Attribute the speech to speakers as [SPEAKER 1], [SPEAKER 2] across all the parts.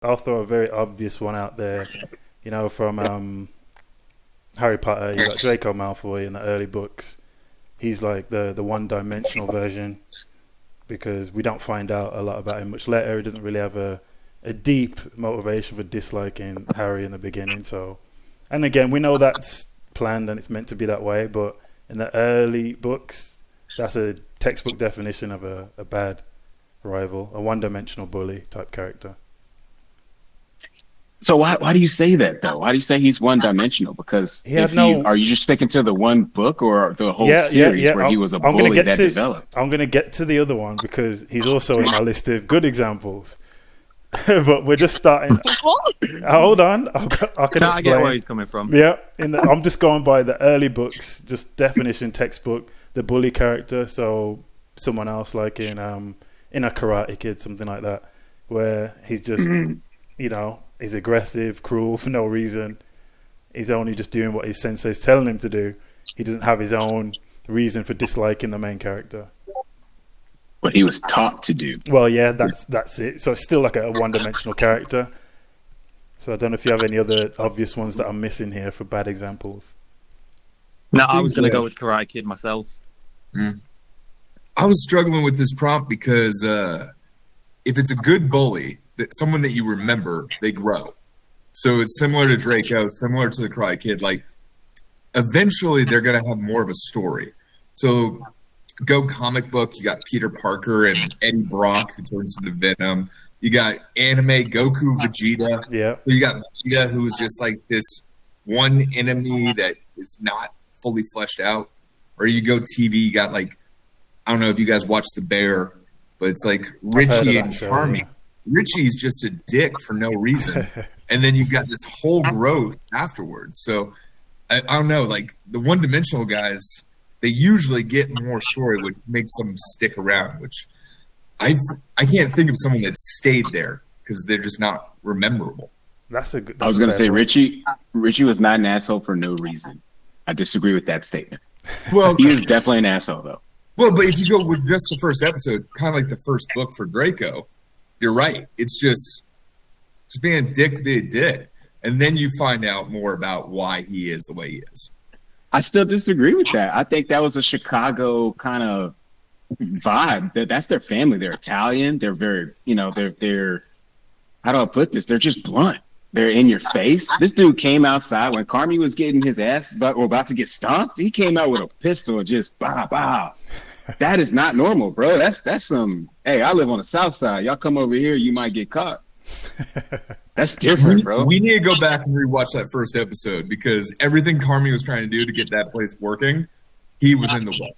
[SPEAKER 1] I'll throw a very obvious one out there. From Harry Potter, you got Draco Malfoy in the early books. He's like the one-dimensional version because we don't find out a lot about him much later. He doesn't really have a deep motivation for disliking Harry in the beginning. So, and again, we know that's planned and it's meant to be that way, but in the early books, that's a textbook definition of a bad rival, a one-dimensional bully type character.
[SPEAKER 2] So why do you say that though? Why do you say he's one-dimensional? Because are you just sticking to the one book or the whole series where he was a bully that developed?
[SPEAKER 1] I'm going to get to the other one because he's also in my list of good examples. But we're just starting. Hold on, I can explain.
[SPEAKER 3] I get where he's coming from.
[SPEAKER 1] Yeah, I'm just going by the early books, just definition textbook. The bully character, so someone else like in a Karate Kid, something like that, where he's just he's aggressive, cruel for no reason. He's only just doing what his sensei's telling him to do. He doesn't have his own reason for disliking the main character.
[SPEAKER 2] What he was taught to do.
[SPEAKER 1] Well, yeah, that's it. So it's still like a one-dimensional character. So I don't know if you have any other obvious ones that I'm missing here for bad examples.
[SPEAKER 3] No, I was going to go with Karate Kid myself.
[SPEAKER 4] I was struggling with this prompt because if it's a good bully, that someone that you remember, they grow. So it's similar to Draco, similar to the Karate Kid. Like, eventually they're going to have more of a story. So go comic book, you got Peter Parker and Eddie Brock who turns into Venom. You got anime Goku, Vegeta.
[SPEAKER 1] Yeah.
[SPEAKER 4] So you got Vegeta who's just like this one enemy that is not fully fleshed out. Or you go TV, you got like, I don't know if you guys watch The Bear, but it's like Richie and Charmy. Richie's just a dick for no reason. And then you've got this whole growth afterwards. So I don't know, like the one-dimensional guys, they usually get more story, which makes them stick around, which I can't think of someone that stayed there because they're just not rememberable.
[SPEAKER 2] I was going to say Richie was not an asshole for no reason. I disagree with that statement. Well, he is definitely an asshole, though.
[SPEAKER 4] Well, but if you go with just the first episode, kind of like the first book for Draco, you're right. It's just being a dick to be a dick. And then you find out more about why he is the way he is.
[SPEAKER 2] I still disagree with that. I think that was a Chicago kind of vibe. That's their family. They're Italian. They're very, they're how do I put this? They're just blunt. They're in your face. This dude came outside when Carmi was getting his ass about to get stomped. He came out with a pistol and just bah. That is not normal, bro. That's some. Hey, I live on the South Side. Y'all come over here, you might get caught. That's different, bro.
[SPEAKER 4] We need to go back and rewatch that first episode because everything Carmi was trying to do to get that place working, he was in the way.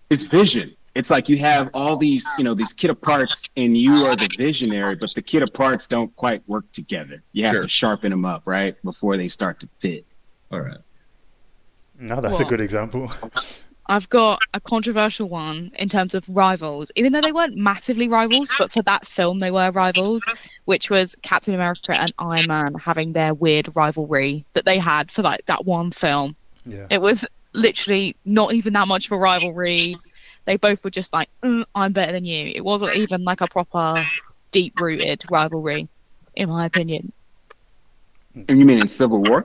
[SPEAKER 2] It's vision. It's like you have all these, these kit of parts, and you are the visionary, but the kit of parts don't quite work together. You have to sharpen them up, right, before they start to fit.
[SPEAKER 4] All right.
[SPEAKER 1] No, that's a good example.
[SPEAKER 5] I've got a controversial one in terms of rivals, even though they weren't massively rivals, but for that film they were rivals, which was Captain America and Iron Man having their weird rivalry that they had for like that one film.
[SPEAKER 1] Yeah.
[SPEAKER 5] It was literally not even that much of a rivalry. They both were just like, I'm better than you. It wasn't even like a proper deep-rooted rivalry, in my opinion.
[SPEAKER 2] And you mean in Civil War?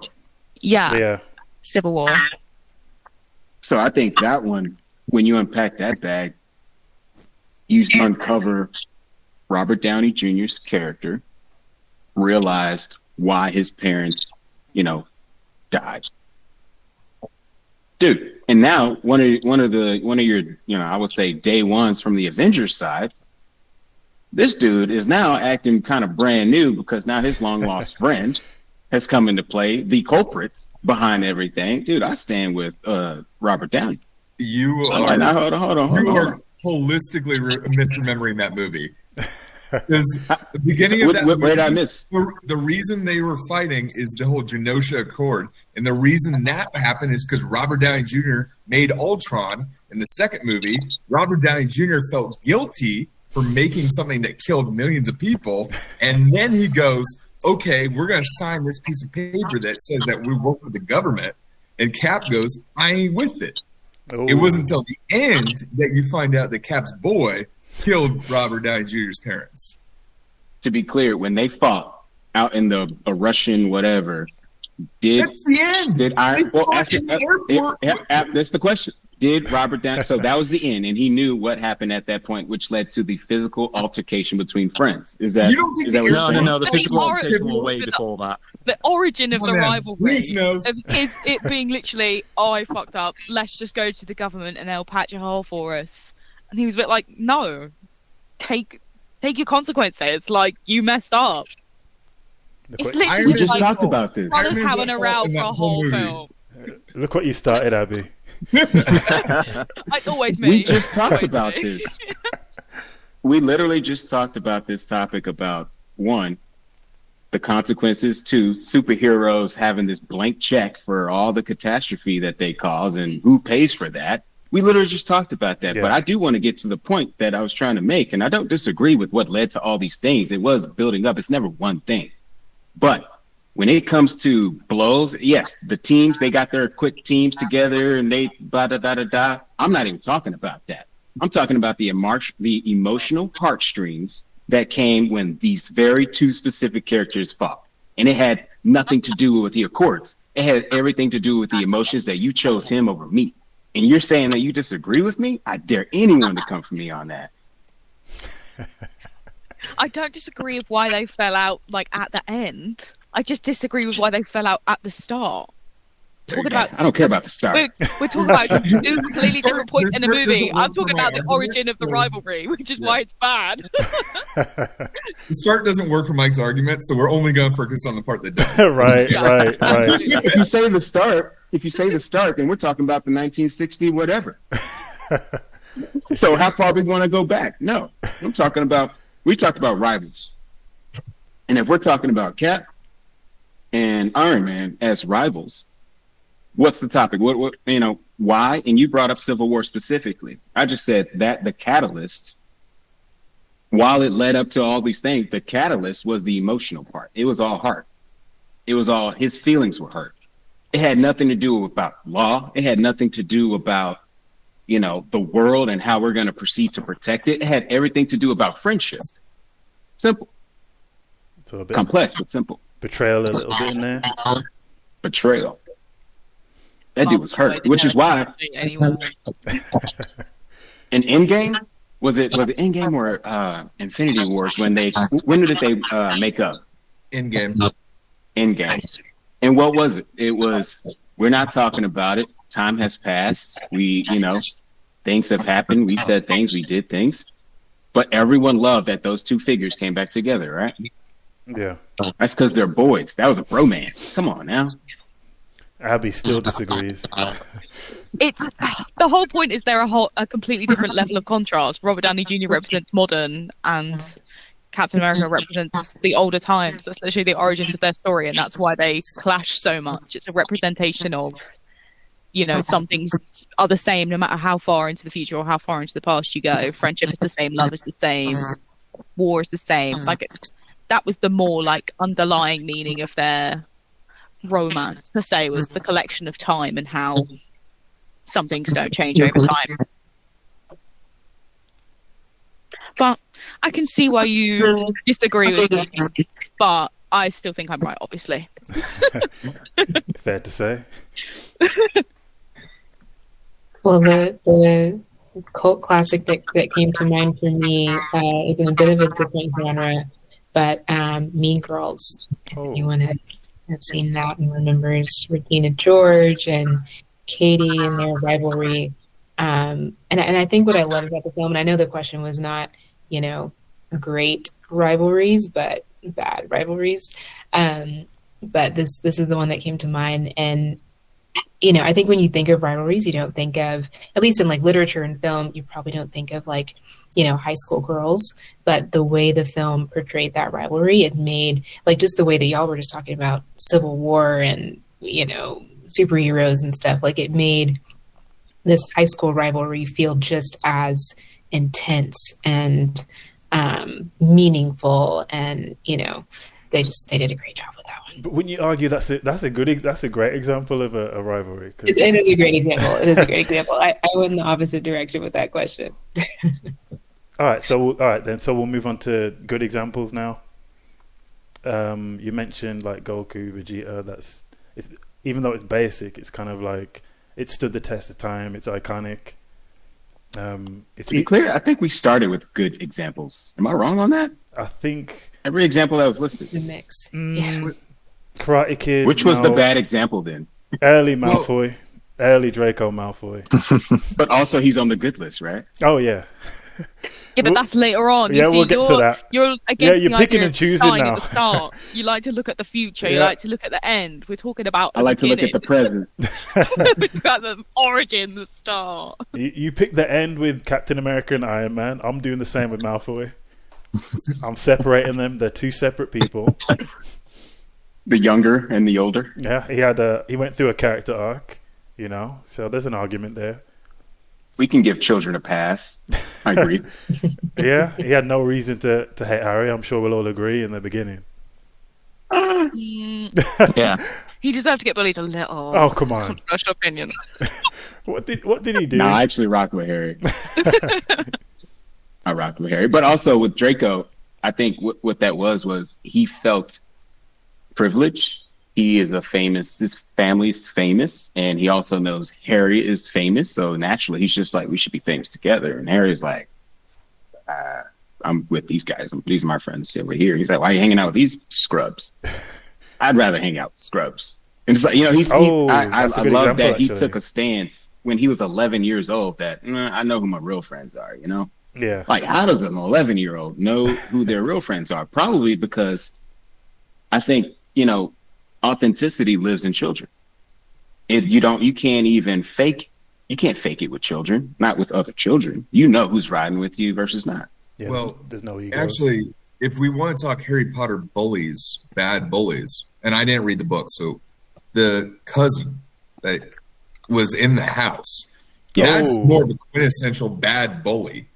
[SPEAKER 5] Yeah. Civil War.
[SPEAKER 2] So I think that one, when you unpack that bag, you uncover Robert Downey Jr.'s character, realized why his parents, died. Dude, and now one of your, I would say day ones from the Avengers side, this dude is now acting kind of brand new because now his long lost friend has come into play, the culprit behind everything. Dude, I stand with Robert Downey.
[SPEAKER 4] You are
[SPEAKER 2] hold on.
[SPEAKER 4] Holistically misremembering that movie. Because the beginning of that movie,
[SPEAKER 2] where did I miss?
[SPEAKER 4] The reason they were fighting is the whole Genosha Accord. And the reason that happened is because Robert Downey Jr. made Ultron in the second movie. Robert Downey Jr. felt guilty for making something that killed millions of people. And then he goes, okay, we're going to sign this piece of paper that says that we work for the government. And Cap goes, I ain't with it. Oh. It wasn't until the end that you find out that Cap's boy killed Robert Downey Jr.'s parents.
[SPEAKER 2] to be clear, when they fought out in the a Russian whatever,
[SPEAKER 4] That's the end.
[SPEAKER 2] did I?
[SPEAKER 4] They
[SPEAKER 2] Well,
[SPEAKER 4] fought
[SPEAKER 2] ask
[SPEAKER 4] in
[SPEAKER 2] it.
[SPEAKER 4] the airport.
[SPEAKER 2] That's the question. Did Robert Downey? So that was the end, and he knew what happened at that point, which led to the physical altercation between friends. Is that?
[SPEAKER 4] You don't think
[SPEAKER 2] is that what
[SPEAKER 4] the
[SPEAKER 2] you're
[SPEAKER 3] No,
[SPEAKER 2] saying?
[SPEAKER 3] no, no. The
[SPEAKER 5] But the
[SPEAKER 3] physical
[SPEAKER 5] ori-
[SPEAKER 3] altercation were way before that.
[SPEAKER 5] The origin of
[SPEAKER 4] Come
[SPEAKER 5] the
[SPEAKER 4] on, man.
[SPEAKER 5] rivalry
[SPEAKER 4] Reese knows.
[SPEAKER 5] of it being literally, oh, I fucked up. Let's just go to the government and they'll patch a hole for us. And he was a bit like, no, take your consequences. Like, you messed up. It's
[SPEAKER 1] Look
[SPEAKER 5] literally
[SPEAKER 2] We
[SPEAKER 5] just
[SPEAKER 2] just
[SPEAKER 5] like
[SPEAKER 2] talked about this.
[SPEAKER 5] brothers
[SPEAKER 4] Iron Man's
[SPEAKER 5] having a
[SPEAKER 4] at
[SPEAKER 5] row
[SPEAKER 4] fault in
[SPEAKER 5] for
[SPEAKER 4] that
[SPEAKER 5] a
[SPEAKER 4] whole
[SPEAKER 5] whole
[SPEAKER 4] movie.
[SPEAKER 5] film.
[SPEAKER 1] what you started, Abby.
[SPEAKER 5] It's always me.
[SPEAKER 2] We just talked
[SPEAKER 5] Always
[SPEAKER 2] about
[SPEAKER 5] me.
[SPEAKER 2] this. We literally just talked about this topic about one, the consequences, two, superheroes having this blank check for all the catastrophe that they cause and who pays for that. We literally just talked about that.
[SPEAKER 1] Yeah.
[SPEAKER 2] But I do want to get to the point that I was trying to make, and I don't disagree with what led to all these things. It was building up. It's never one thing. But when it comes to blows, yes, the teams, they got their quick teams together and they blah, da, da, da, da. I'm not even talking about that. I'm talking about the emotional heartstrings that came when these very two specific characters fought. And it had nothing to do with the Accords. It had everything to do with the emotions that you chose him over me. And you're saying that you disagree with me? I dare anyone to come for me on that.
[SPEAKER 5] I don't disagree with why they fell out like at the end. I just disagree with why they fell out at the start. Talking about
[SPEAKER 2] I don't care about the start.
[SPEAKER 5] we're talking about two completely different points in the
[SPEAKER 4] This
[SPEAKER 5] movie.
[SPEAKER 4] doesn't
[SPEAKER 5] I'm
[SPEAKER 4] work
[SPEAKER 5] talking
[SPEAKER 4] for my
[SPEAKER 5] about the
[SPEAKER 4] argument,
[SPEAKER 5] origin of the
[SPEAKER 4] so-
[SPEAKER 5] rivalry, which is why it's bad.
[SPEAKER 4] The start doesn't work for Mike's argument, so we're only going to focus on the part that does.
[SPEAKER 1] right,
[SPEAKER 5] Yeah.
[SPEAKER 1] right.
[SPEAKER 2] If you say the start, then we're talking about the 1960 whatever. So how far we want to go back? No, we talked about rivals. And if we're talking about Cap and Iron Man as rivals, what's the topic? What why? And you brought up Civil War specifically. I just said that the catalyst, while it led up to all these things, the catalyst was the emotional part. It was all heart. It was all his feelings were hurt. It had nothing to do about law. It had nothing to do about, the world and how we're going to proceed to protect it. It had everything to do about friendship. Simple.
[SPEAKER 1] So a bit
[SPEAKER 2] Complex, but simple.
[SPEAKER 1] betrayal a little bit in there.
[SPEAKER 2] Betrayal. That dude was hurt, which is why in Endgame, was it Endgame or Infinity Wars when did they make up?
[SPEAKER 4] In-game.
[SPEAKER 2] Endgame. And what was it? It was, we're not talking about it. Time has passed. We, things have happened. We said things. We did things. But everyone loved that those two figures came back together, right?
[SPEAKER 1] Yeah.
[SPEAKER 2] That's because they're boys. That was a bromance. Come on now.
[SPEAKER 1] Abby still disagrees.
[SPEAKER 5] It's the whole point is they're a completely different level of contrast. Robert Downey Jr. represents modern, and Captain America represents the older times. That's literally the origins of their story, and that's why they clash so much. It's a representation of, some things are the same no matter how far into the future or how far into the past you go. Friendship is the same, love is the same, war is the same. That was the more underlying meaning of their romance per se, was the collection of time and how some things don't change over time. But I can see why you disagree with me, but I still think I'm right, obviously.
[SPEAKER 1] Fair to say.
[SPEAKER 6] Well, the cult classic that came to mind for me is in a bit of a different genre, but Mean Girls. If anyone has seen that and remembers Regina George and Katie and their rivalry. And I think what I love about the film, and I know the question was not, great rivalries, but bad rivalries. But this is the one that came to mind. And, I think when you think of rivalries, you don't think of, at least in literature and film, you probably don't think of high school girls. But the way the film portrayed that rivalry, it made just the way that y'all were just talking about Civil War and, superheroes and stuff, it made this high school rivalry feel just as intense and meaningful. And, they did a great job with that one.
[SPEAKER 1] But wouldn't you argue that's a great example of a rivalry?
[SPEAKER 6] It is a great example. It is a great example. I went in the opposite direction with that question.
[SPEAKER 1] All right, so we'll move on to good examples now. You mentioned like Goku, Vegeta. It's even though it's basic, it's kind of like it stood the test of time. It's iconic.
[SPEAKER 2] To be clear, I think we started with good examples. Am I wrong on that?
[SPEAKER 1] I think
[SPEAKER 2] every example that was listed.
[SPEAKER 6] The mix.
[SPEAKER 1] Karate Kid.
[SPEAKER 2] Which was the bad example then?
[SPEAKER 1] Early Malfoy, early Draco Malfoy.
[SPEAKER 2] But also he's on the good list, right?
[SPEAKER 1] Oh yeah.
[SPEAKER 5] Yeah, but that's later on.
[SPEAKER 1] Yeah, we'll get to that.
[SPEAKER 5] You're against
[SPEAKER 1] you're
[SPEAKER 5] the
[SPEAKER 1] picking
[SPEAKER 5] idea
[SPEAKER 1] and
[SPEAKER 5] of
[SPEAKER 1] choosing
[SPEAKER 5] starting
[SPEAKER 1] now.
[SPEAKER 5] at the start. You like to look at the future. You
[SPEAKER 1] Yeah.
[SPEAKER 5] like to look at the end. We're talking about.
[SPEAKER 2] I like to look at the present.
[SPEAKER 5] at the origin, the start.
[SPEAKER 1] You pick the end with Captain America and Iron Man. I'm doing the same with Malfoy. I'm separating them. They're two separate people.
[SPEAKER 2] The younger and the older.
[SPEAKER 1] Yeah, he went through a character arc, so there's an argument there.
[SPEAKER 2] We can give children a pass. I agree.
[SPEAKER 1] Yeah, he had no reason to hate Harry. I'm sure we'll all agree in the beginning.
[SPEAKER 3] Yeah.
[SPEAKER 5] He deserved to get bullied a little.
[SPEAKER 1] Oh, come on.
[SPEAKER 5] Controversial opinion.
[SPEAKER 1] What did he do?
[SPEAKER 2] No, I actually rocked with Harry. I rocked with Harry. But also with Draco, I think what that was he felt privilege. He is his family's famous, and he also knows Harry is famous. So naturally, he's just like, we should be famous together. And Harry's like, I'm with these guys. These are my friends over here. He's like, why are you hanging out with these scrubs? I'd rather hang out with scrubs. And it's like, I love that he took a stance when he was 11 years old that I know who my real friends are,
[SPEAKER 1] Yeah.
[SPEAKER 2] Like, how does an 11-year-old know who their real friends are? Probably because I think, authenticity lives in children. You can't fake it with children, not with other children. You know who's riding with you versus not.
[SPEAKER 1] Yeah,
[SPEAKER 4] Well,
[SPEAKER 1] there's no ego.
[SPEAKER 4] actually, if we want to talk Harry Potter bullies, bad bullies, and I didn't read the book, so the cousin that was in the house, that's more of a quintessential bad bully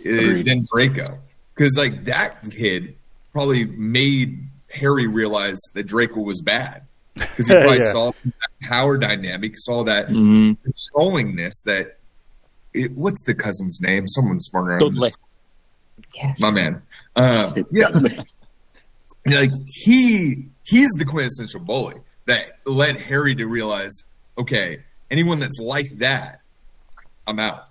[SPEAKER 4] than Draco. Because, like, that kid probably made Harry realized that Draco was bad because he probably saw some of that power dynamic, saw that controllingness. What's the cousin's name? Someone smarter.
[SPEAKER 3] Dudley.
[SPEAKER 6] Yes.
[SPEAKER 4] My man. Like he's the quintessential bully that led Harry to realize, okay, anyone that's like that, I'm out.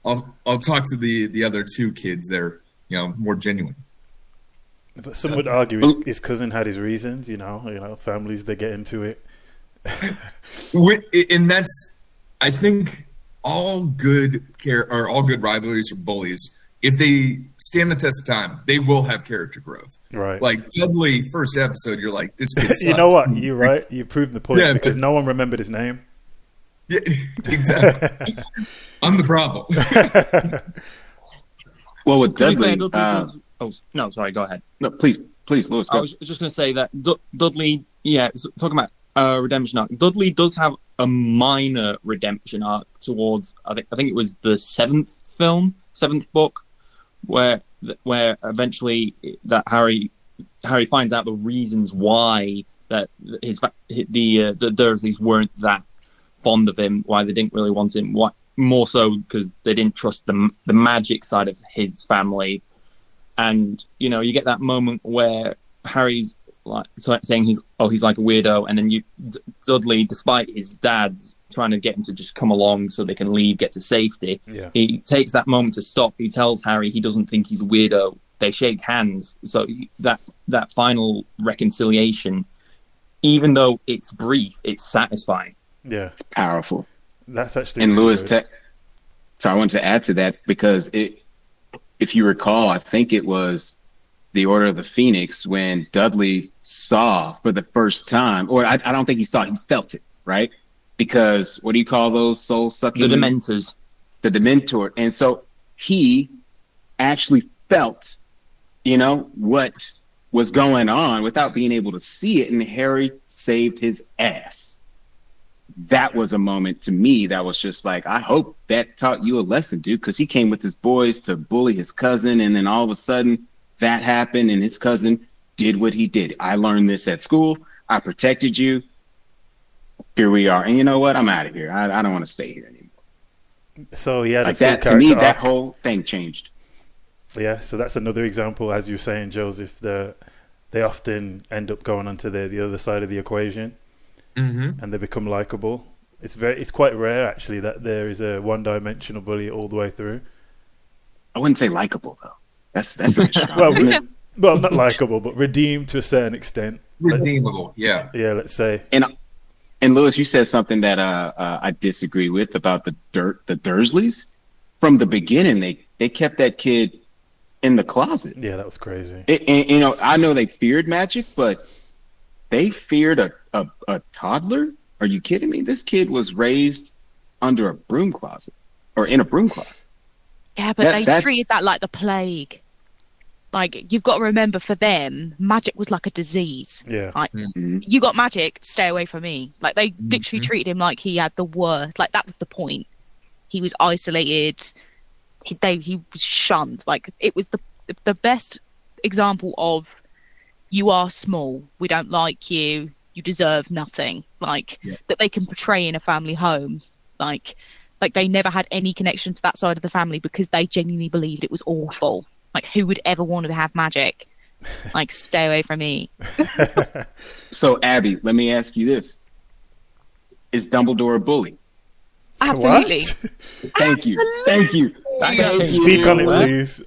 [SPEAKER 4] I'll talk to the other two kids. They're more genuine.
[SPEAKER 1] But some would argue his cousin had his reasons, families, they get into it.
[SPEAKER 4] And that's, I think, all good rivalries or bullies, if they stand the test of time, they will have character growth.
[SPEAKER 1] Right.
[SPEAKER 4] Like Dudley, first episode, you're like, this kid sucks.
[SPEAKER 1] You know what? You're right. You proved the point because no one remembered his name.
[SPEAKER 4] Yeah, exactly. I'm the problem.
[SPEAKER 2] Well, with Dudley,
[SPEAKER 3] no, sorry, go ahead.
[SPEAKER 2] No, please, Lewis, go.
[SPEAKER 3] I was just going to say that Dudley, talking about redemption arc, Dudley does have a minor redemption arc towards, I think it was the seventh book, where eventually that Harry finds out the reasons why that the Dursleys weren't that fond of him, why they didn't really want him, why, more so because they didn't trust the magic side of his family. And you get that moment where Harry's like saying he's like a weirdo, and then Dudley, despite his dad's trying to get him to just come along so they can leave, get to safety, he takes that moment to stop. He tells Harry he doesn't think he's a weirdo. They shake hands. So that final reconciliation, even though it's brief, it's satisfying.
[SPEAKER 1] Yeah,
[SPEAKER 2] it's powerful.
[SPEAKER 1] That's actually
[SPEAKER 2] and Lewis. So I wanted to add to that because if you recall, I think it was the Order of the Phoenix when Dudley saw for the first time, or I don't think he saw, he felt it, right? Because what do you call those soul-sucking?
[SPEAKER 3] The Dementors.
[SPEAKER 2] The Dementor. And so he actually felt, what was going on without being able to see it, and Harry saved his ass. That was a moment to me that was just like, I hope that taught you a lesson, dude, because he came with his boys to bully his cousin, and then all of a sudden that happened, and his cousin did what he did. I learned this at school. I protected you. Here we are. And you know what? I'm out of here. I don't want to stay here anymore.
[SPEAKER 1] So yeah,
[SPEAKER 2] like that to me, that whole thing changed.
[SPEAKER 1] Yeah, so that's another example, as you're saying, Joseph. they often end up going onto the other side of the equation, and they become likable. It's quite rare actually that there is a one-dimensional bully all the way through.
[SPEAKER 2] I wouldn't say likable though. That's a bit strong.
[SPEAKER 1] Well,
[SPEAKER 2] isn't it?
[SPEAKER 1] well, not likable, but redeemed to a certain extent.
[SPEAKER 4] Redeemable, yeah.
[SPEAKER 1] Yeah, let's say.
[SPEAKER 2] And Lewis, you said something that I disagree with about the Dursleys. From the beginning, they kept that kid in the closet.
[SPEAKER 1] Yeah, that was crazy.
[SPEAKER 2] And, I know they feared magic, but they feared a toddler. Are you kidding me? This kid was raised under a broom closet or in a broom closet.
[SPEAKER 5] Yeah, but they treated that like the plague. Like, you've got to remember, for them, magic was like a disease.
[SPEAKER 1] Yeah.
[SPEAKER 5] Like, you got magic, stay away from me. Like, they literally treated him like he had the worst. Like, that was the point. He was isolated. He was shunned. Like, it was the best example of, you are small, we don't like you, you deserve nothing. Like, that they can portray in a family home. Like they never had any connection to that side of the family because they genuinely believed it was awful. Like, who would ever want to have magic? Like, stay away from me.
[SPEAKER 2] So, Abby, let me ask you this. Is Dumbledore a bully?
[SPEAKER 5] Absolutely.
[SPEAKER 2] Thank you. Thank you.
[SPEAKER 1] Speak on it, please.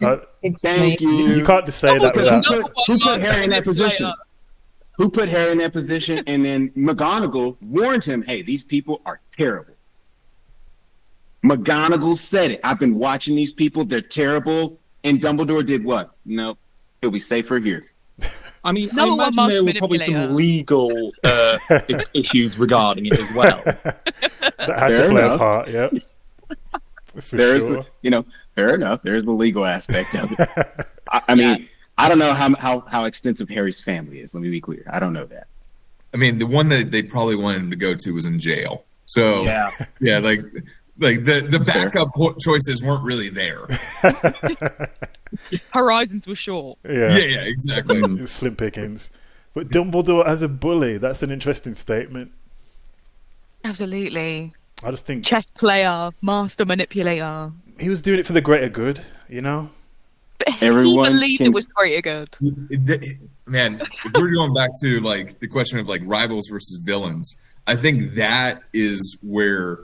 [SPEAKER 2] Thank you.
[SPEAKER 1] You can't just say that without...
[SPEAKER 2] Who put Harry in that position? Who put Harry in that position? And then McGonagall warned him, hey, these people are terrible. McGonagall said it. I've been watching these people. They're terrible. And Dumbledore did what? No, he'll be safer here.
[SPEAKER 3] I mean,
[SPEAKER 5] No
[SPEAKER 3] I
[SPEAKER 5] one
[SPEAKER 3] imagine
[SPEAKER 5] must
[SPEAKER 3] there were probably
[SPEAKER 5] manipulate
[SPEAKER 3] some legal issues regarding it as well.
[SPEAKER 1] That had
[SPEAKER 2] Fair
[SPEAKER 1] to play
[SPEAKER 2] enough.
[SPEAKER 1] a part, yep. For
[SPEAKER 2] There's,
[SPEAKER 1] sure.
[SPEAKER 2] fair enough. There's the legal aspect of it. I mean, I don't know how extensive Harry's family is. Let me be clear. I don't know that.
[SPEAKER 4] I mean, the one that they probably wanted him to go to was in jail. So yeah, like the backup choices weren't really there.
[SPEAKER 5] Horizons were short.
[SPEAKER 4] Yeah, exactly.
[SPEAKER 1] Slim pickings. But Dumbledore as a bully, that's an interesting statement.
[SPEAKER 5] Absolutely.
[SPEAKER 1] I just think
[SPEAKER 5] Chess player, master manipulator.
[SPEAKER 1] he was doing it for the greater good, you know?
[SPEAKER 2] Everyone
[SPEAKER 5] he believed
[SPEAKER 2] can-
[SPEAKER 5] it was greater good.
[SPEAKER 4] Man, if we're going back to like the question of like rivals versus villains, I think that is where,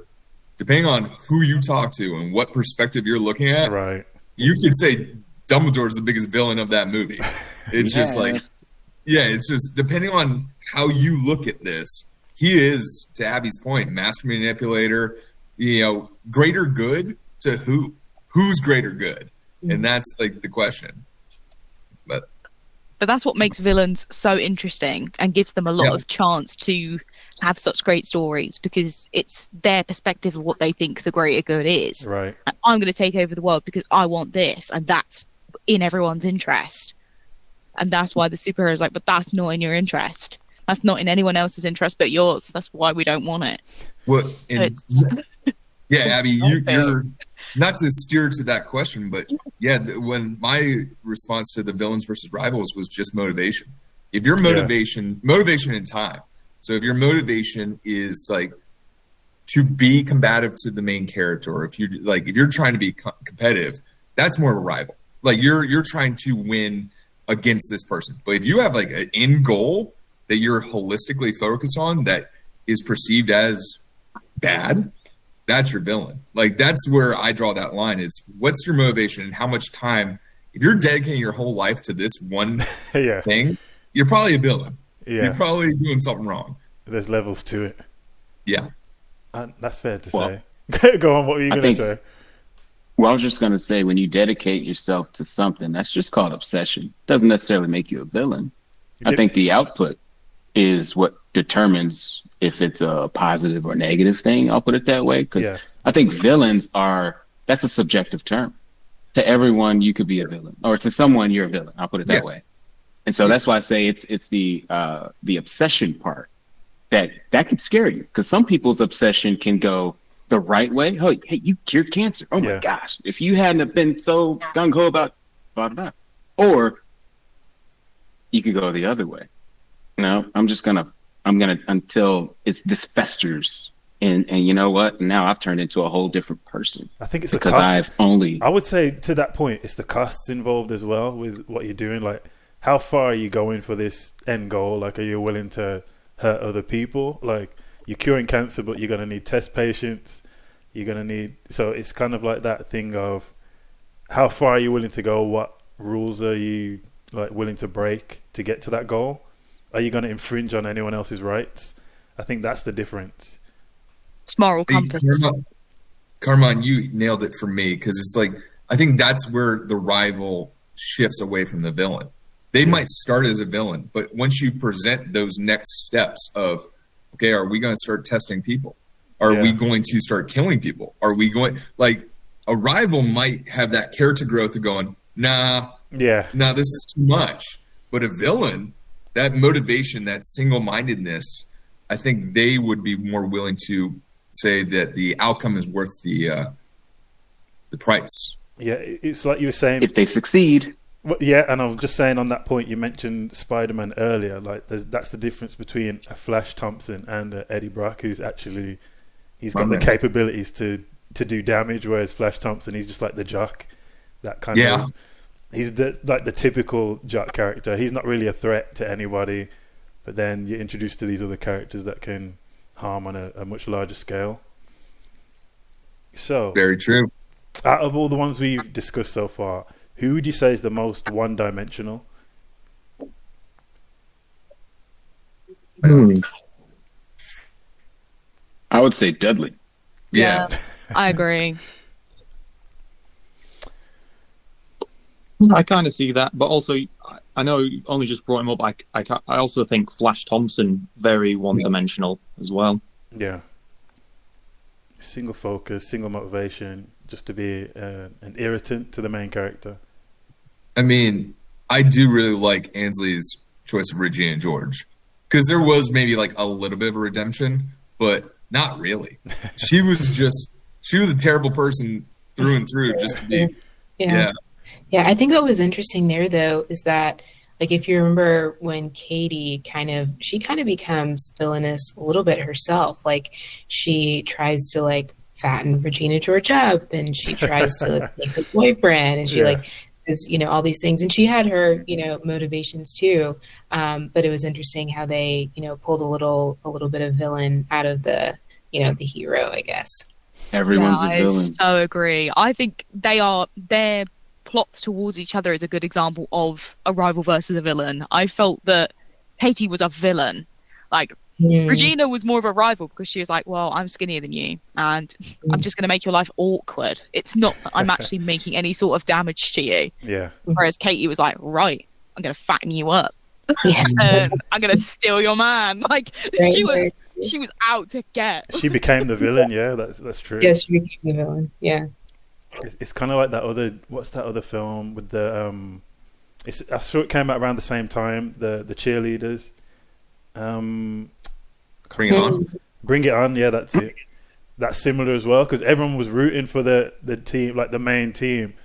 [SPEAKER 4] depending on who you talk to and what perspective you're looking at,
[SPEAKER 1] Right.
[SPEAKER 4] you could say Dumbledore's the biggest villain of that movie. It's just like, it's just depending on how you look at this. He is, to Abby's point, master manipulator. Greater good to who? Who's greater good? And that's like the question. But
[SPEAKER 5] that's what makes villains so interesting and gives them a lot of chance to have such great stories, because it's their perspective of what they think the greater good is.
[SPEAKER 1] Right.
[SPEAKER 5] And I'm going to take over the world because I want this, and that's in everyone's interest. And that's why the superhero is like, but that's not in your interest. That's not in anyone else's interest but yours. That's why we don't want it.
[SPEAKER 4] Well, yeah, Abby, you're not to steer to that question, but when my response to the villains versus rivals was just motivation. If your motivation in time. So if your motivation is like to be combative to the main character, or if you're trying to be competitive, that's more of a rival. Like you're trying to win against this person. But if you have like an end goal that you're holistically focused on that is perceived as bad, that's your villain. Like that's where I draw that line. It's what's your motivation and how much time. If you're dedicating your whole life to this one thing, you're probably a villain. Yeah. You're probably doing something wrong.
[SPEAKER 1] There's levels to it.
[SPEAKER 4] Yeah.
[SPEAKER 1] That's fair to say. Go on, what were you going to say?
[SPEAKER 2] Well, I was just going to say, when you dedicate yourself to something, that's just called obsession. Doesn't necessarily make you a villain. I think the output is what determines if it's a positive or negative thing. I'll put it that way. Because I think villains that's a subjective term. To everyone, you could be a villain. Or to someone, you're a villain. I'll put it that way. And so that's why I say it's the obsession part that could scare you. Because some people's obsession can go the right way. Oh, hey, you cured cancer. Oh my gosh. If you hadn't have been so gung-ho about blah, blah, blah. Or you could go the other way. No, I'm gonna until this festers. And you know what? Now I've turned into a whole different person.
[SPEAKER 1] I think it's
[SPEAKER 2] because I would say to that point,
[SPEAKER 1] it's the costs involved as well with what you're doing. Like, how far are you going for this end goal? Like, are you willing to hurt other people? Like, you're curing cancer, but you're going to need test patients. You're going to need... So it's kind of like that thing of how far are you willing to go? What rules are you like willing to break to get to that goal? Are you going to infringe on anyone else's rights? I think that's the difference.
[SPEAKER 5] It's moral compass.
[SPEAKER 4] Carmine, you nailed it for me, because it's like, I think that's where the rival shifts away from the villain. They might start as a villain, but once you present those next steps of, okay, are we going to start testing people? Are we going to start killing people? Are we going, like, a rival might have that character growth of going, nah, this is too much. But a villain, that motivation, that single-mindedness, I think they would be more willing to say that the outcome is worth the price.
[SPEAKER 1] Yeah, it's like you were saying.
[SPEAKER 2] If they succeed.
[SPEAKER 1] Well, yeah, and I was just saying on that point, you mentioned Spider-Man earlier. Like, that's the difference between a Flash Thompson and a Eddie Brock, who's actually... He's got the capabilities to do damage, whereas Flash Thompson, he's just like the jock. That kind of... He's the typical jock character. He's not really a threat to anybody, but then you're introduced to these other characters that can harm on a much larger scale. So...
[SPEAKER 4] Very true.
[SPEAKER 1] Out of all the ones we've discussed so far, who would you say is the most one-dimensional?
[SPEAKER 2] I would say Dudley.
[SPEAKER 5] Yeah, I agree.
[SPEAKER 3] I kind of see that, but also I know you only just brought him up. I also think Flash Thompson very one-dimensional as well.
[SPEAKER 1] Yeah, single focus, single motivation, just to be an irritant to the main character.
[SPEAKER 4] I mean, I do really like Ainsley's choice of Regina George, because there was maybe like a little bit of a redemption, but not really. She was a terrible person through and through, just to be.
[SPEAKER 6] Yeah, I think what was interesting there, though, is that, like, if you remember when Katie kind of becomes villainous a little bit herself. Like, she tries to, like, fatten Regina George up, and she tries to make a boyfriend, and she is, all these things. And she had her, motivations too. But it was interesting how they, pulled a little bit of villain out of the, the hero, I guess.
[SPEAKER 2] Everyone's a villain.
[SPEAKER 5] I so agree. I think their plots towards each other is a good example of a rival versus a villain. I felt that Katie was a villain. Like, Regina was more of a rival because she was like, well, I'm skinnier than you, and I'm just going to make your life awkward. It's not that I'm actually making any sort of damage to you.
[SPEAKER 1] Yeah.
[SPEAKER 5] Whereas Katie was like, right, I'm going to fatten you up. I'm going to steal your man. Like, she was out to get.
[SPEAKER 1] She became the villain. Yeah, that's true.
[SPEAKER 6] Yeah, she became the villain. Yeah.
[SPEAKER 1] It's kind of like that other. What's that other film with the? I saw it came out around the same time. The cheerleaders.
[SPEAKER 4] Bring It On.
[SPEAKER 1] Bring It On. Yeah, that's it. That's similar as well, because everyone was rooting for the team, like the main team,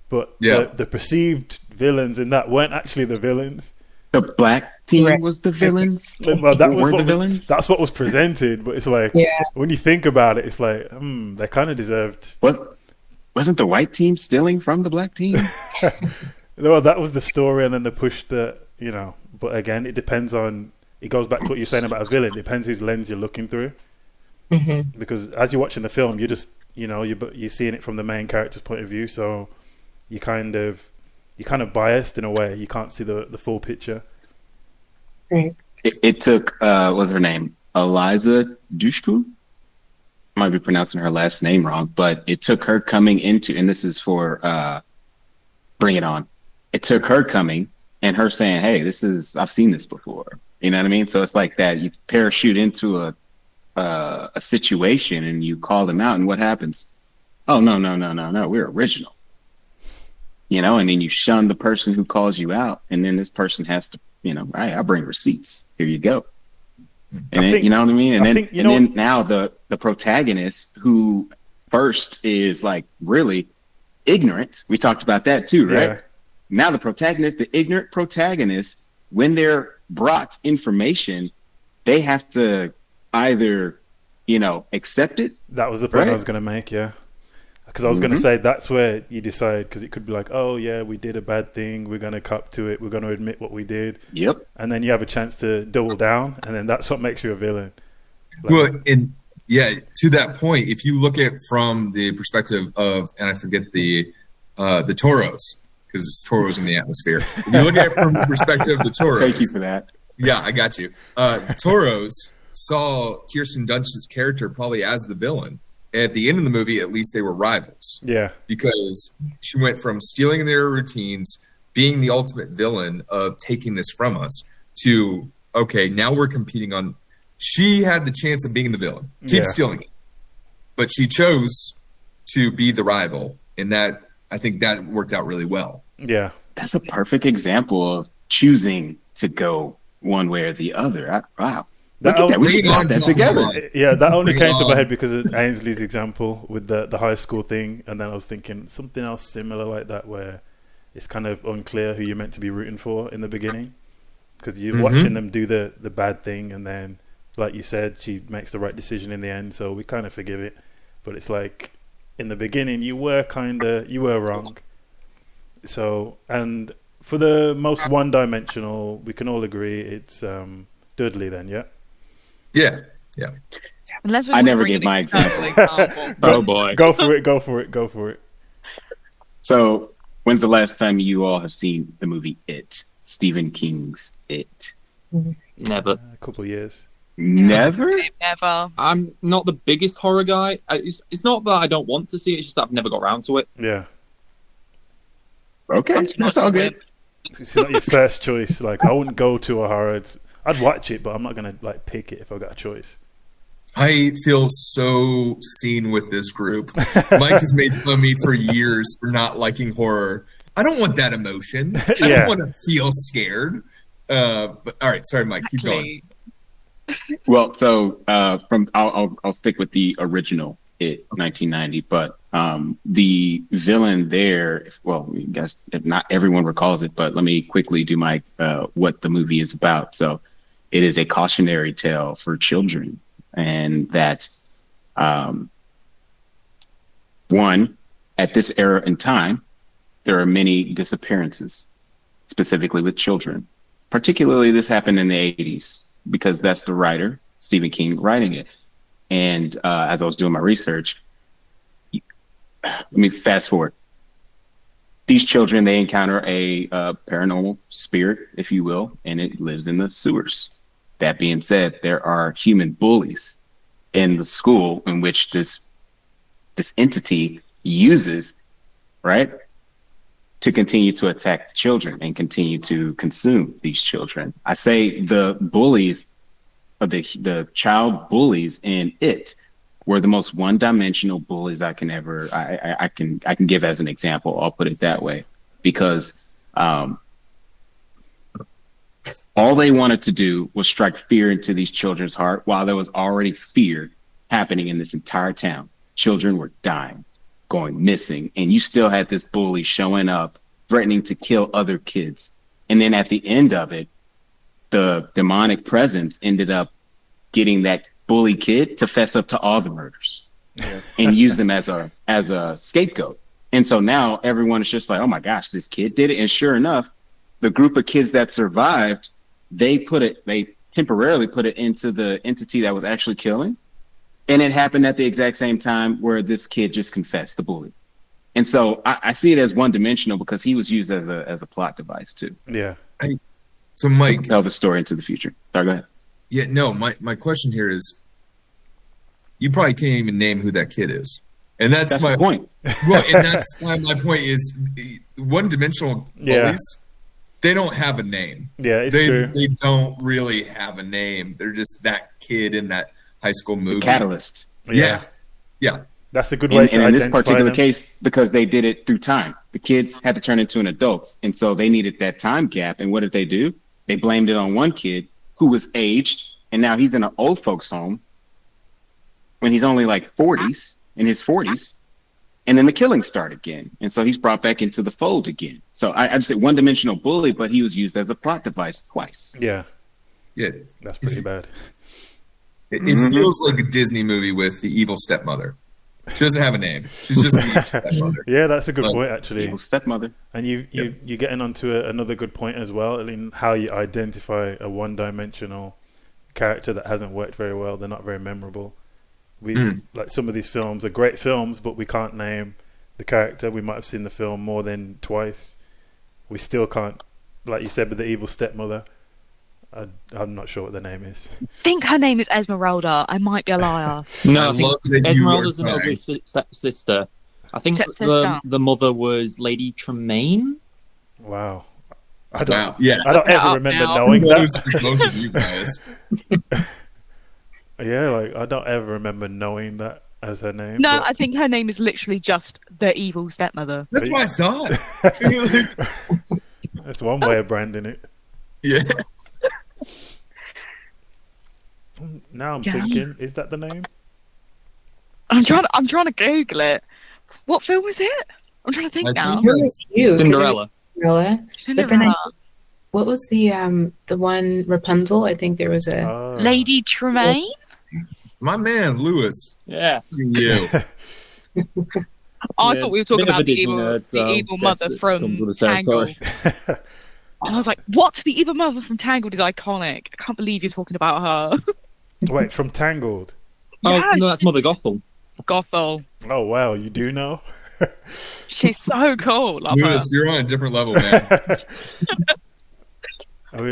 [SPEAKER 1] but the perceived villains in that weren't actually the villains.
[SPEAKER 2] The black team was the villains.
[SPEAKER 1] Well, that was
[SPEAKER 2] the villains.
[SPEAKER 1] That's what was presented, but it's like when you think about it, it's like they kind of deserved.
[SPEAKER 2] Wasn't the white team stealing from the black team?
[SPEAKER 1] Well, that was the story, and then they pushed the But again, it depends on. It goes back to what you're saying about a villain. It depends whose lens you're looking through. Mm-hmm. Because as you're watching the film, you're just you're seeing it from the main character's point of view, so you're kind of biased in a way. You can't see the full picture.
[SPEAKER 6] Right.
[SPEAKER 2] It took what's her name? Eliza Dushku? Might be pronouncing her last name wrong, but it took her coming into, and this is for Bring It On. It took her coming and her saying, "Hey, I've seen this before." You know what I mean? So it's like that. You parachute into a situation and you call them out, and what happens? Oh, no, we're original. And then you shun the person who calls you out, and then this person has to, I bring receipts. Here you go. And then, you know what I mean? And then now the protagonist, who first is like really ignorant. We talked about that too, right?
[SPEAKER 1] Yeah.
[SPEAKER 2] Now the protagonist, the ignorant protagonist, when they're brought information, they have to either, accept it.
[SPEAKER 1] That was the point I was going to make. Yeah, Because I was going to say that's where you decide, because it could be like, oh yeah, we did a bad thing, we're going to cop to it, we're going to admit what we did.
[SPEAKER 2] Yep.
[SPEAKER 1] And then you have a chance to double down, and then that's what makes you a villain. Like,
[SPEAKER 4] Well, and yeah, to that point, if you look at from the perspective of, and I forget the Toros, because it's Toros in the atmosphere. If you look at it from the perspective of the Toros,
[SPEAKER 2] Thank you for that.
[SPEAKER 4] yeah, I got you. Toros saw Kirsten Dunst's character probably as the villain. And at the end of the movie, at least they were rivals.
[SPEAKER 1] yeah,
[SPEAKER 4] Because she went from stealing their routines, being the ultimate villain of taking this from us, to, okay, now we're competing on. She had the chance of being the villain. Keep stealing it. But she chose to be the rival. And that, I think that worked out really well.
[SPEAKER 1] yeah.
[SPEAKER 2] That's a perfect example of choosing to go one way or the other. Wow. Look at that. We just got that together.
[SPEAKER 1] Yeah, that only came to my head because of Ainsley's example with the high school thing, and then I was thinking something else similar like that where it's kind of unclear who you're meant to be rooting for in the beginning, because you're watching them do the bad thing, and then, like you said, she makes the right decision in the end, so we kind of forgive it. But it's like in the beginning you were wrong. So, and for the most one-dimensional, we can all agree it's Dudley then, yeah.
[SPEAKER 4] Yeah.
[SPEAKER 5] Unless we
[SPEAKER 2] I
[SPEAKER 5] want to
[SPEAKER 2] never
[SPEAKER 5] bring
[SPEAKER 2] gave
[SPEAKER 5] an
[SPEAKER 2] my
[SPEAKER 5] external example.
[SPEAKER 3] Oh boy.
[SPEAKER 1] Go for it.
[SPEAKER 2] So, when's the last time you all have seen the movie It? Stephen King's It.
[SPEAKER 3] Never.
[SPEAKER 1] A couple of years.
[SPEAKER 2] Never?
[SPEAKER 5] Never.
[SPEAKER 3] I'm not the biggest horror guy. It's not that I don't want to see it, it's just that I've never got around to it.
[SPEAKER 1] Yeah.
[SPEAKER 2] Okay, that's all good.
[SPEAKER 1] It's not your first choice. Like, I wouldn't go to a horror. I'd watch it, but I'm not gonna like pick it if I got a choice.
[SPEAKER 4] I feel so seen with this group. Mike has made fun of me for years for not liking horror. I don't want that emotion. I don't want to feel scared. But all right, sorry, Mike, keep going.
[SPEAKER 2] Well, so I'll stick with the original It 1990, but the villain there, well, I guess if not everyone recalls it, but let me quickly do my what the movie is about. So it is a cautionary tale for children, and that one, at this era in time, there are many disappearances, specifically with children. Particularly, this happened in the 80s because that's the writer, Stephen King, writing it. And as I was doing my research, let me fast forward. These children, they encounter a paranormal spirit, if you will, and it lives in the sewers. That being said, there are human bullies in the school in which this entity uses, right, to continue to attack the children and continue to consume these children. I say the bullies, the child bullies in It were the most one-dimensional bullies I can ever I can give as an example. I'll put it that way, because all they wanted to do was strike fear into these children's heart while there was already fear happening in this entire town. Children were dying, going missing, and you still had this bully showing up, threatening to kill other kids. And then at the end of it, the demonic presence ended up getting that bully kid to fess up to all the murders and use them as a scapegoat. And so now everyone is just like, oh my gosh, this kid did it. And sure enough, the group of kids that survived, they temporarily put it into the entity that was actually killing. And it happened at the exact same time where this kid just confessed, the bully. And so I see it as one-dimensional because he was used as a plot device too.
[SPEAKER 1] Yeah.
[SPEAKER 4] So Mike,
[SPEAKER 2] tell the story into the future. Sorry, go ahead.
[SPEAKER 4] Yeah, no, my question here is, you probably can't even name who that kid is. And that's my
[SPEAKER 2] the point.
[SPEAKER 4] Well, and that's why my point is one-dimensional bullies, they don't have a name.
[SPEAKER 1] Yeah, it's true.
[SPEAKER 4] They don't really have a name. They're just that kid in that high school movie.
[SPEAKER 2] The catalyst.
[SPEAKER 4] Yeah.
[SPEAKER 1] That's a good way to
[SPEAKER 2] and in this particular
[SPEAKER 1] them.
[SPEAKER 2] case, because they did it through time. The kids had to turn into an adult, and so they needed that time gap. And what did they do? They blamed it on one kid who was aged, and now he's in an old folks home when he's only like in his 40s. And then the killing start again. And so he's brought back into the fold again. So I just said one-dimensional bully, but he was used as a plot device twice.
[SPEAKER 1] Yeah.
[SPEAKER 4] Yeah.
[SPEAKER 1] That's pretty bad.
[SPEAKER 4] It feels like a Disney movie with the evil stepmother. She doesn't have a name. She's just the stepmother.
[SPEAKER 1] Yeah, that's a good
[SPEAKER 4] Well,
[SPEAKER 1] point actually.
[SPEAKER 2] Evil stepmother.
[SPEAKER 1] And you're getting onto another good point as well. I mean, how you identify a one-dimensional character that hasn't worked very well. They're not very memorable. Like some of these films are great films, but we can't name the character. We might have seen the film more than twice. We still can't, like you said, with the evil stepmother. I'm not sure what the name is.
[SPEAKER 5] I think her name is Esmeralda. I might be a liar.
[SPEAKER 3] No, I
[SPEAKER 4] I love
[SPEAKER 3] think
[SPEAKER 4] that you
[SPEAKER 3] Esmeralda's
[SPEAKER 4] are
[SPEAKER 3] an ugly stepsister. I think
[SPEAKER 5] Stepsister.
[SPEAKER 3] the mother was Lady Tremaine.
[SPEAKER 1] Wow.
[SPEAKER 4] Wow. Yeah.
[SPEAKER 1] I don't
[SPEAKER 5] Look it
[SPEAKER 1] ever
[SPEAKER 5] up
[SPEAKER 1] remember
[SPEAKER 5] now.
[SPEAKER 1] knowing
[SPEAKER 4] Those
[SPEAKER 1] that.
[SPEAKER 4] both of you guys.
[SPEAKER 1] Yeah, like I don't ever remember knowing that as her name.
[SPEAKER 5] No,
[SPEAKER 1] but-
[SPEAKER 5] I think her name is literally just the evil stepmother.
[SPEAKER 4] That's what I thought.
[SPEAKER 1] That's one way of branding it.
[SPEAKER 4] Yeah.
[SPEAKER 1] Now I'm
[SPEAKER 5] Yeah.
[SPEAKER 1] thinking, is that the name?
[SPEAKER 5] I'm trying to Google it. What film was it? I'm trying to think
[SPEAKER 4] I
[SPEAKER 5] now.
[SPEAKER 4] think-
[SPEAKER 6] Who was you? 'Cause it was
[SPEAKER 3] Cinderella.
[SPEAKER 6] Cinderella.
[SPEAKER 5] Cinderella.
[SPEAKER 6] What was the one Rapunzel? I think there was a.
[SPEAKER 1] Oh.
[SPEAKER 5] Lady Tremaine.
[SPEAKER 4] My man, Lewis.
[SPEAKER 3] Yeah.
[SPEAKER 4] You.
[SPEAKER 5] I
[SPEAKER 3] Yeah,
[SPEAKER 5] thought we were talking
[SPEAKER 3] bit of a
[SPEAKER 5] about the
[SPEAKER 3] Disney
[SPEAKER 5] evil,
[SPEAKER 3] nerd, so
[SPEAKER 5] the evil
[SPEAKER 3] guess
[SPEAKER 5] mother
[SPEAKER 3] it
[SPEAKER 5] from
[SPEAKER 3] comes with the territory.
[SPEAKER 5] Tangled. And I was like, what? The evil mother from Tangled is iconic. I can't believe you're talking about her.
[SPEAKER 1] Wait, from Tangled.
[SPEAKER 3] Oh,
[SPEAKER 5] Yeah,
[SPEAKER 3] no, that's Mother Gothel.
[SPEAKER 5] Gothel.
[SPEAKER 1] Oh wow, you do know?
[SPEAKER 5] She's so cool. Love her.
[SPEAKER 4] Lewis, you're on a different level, man.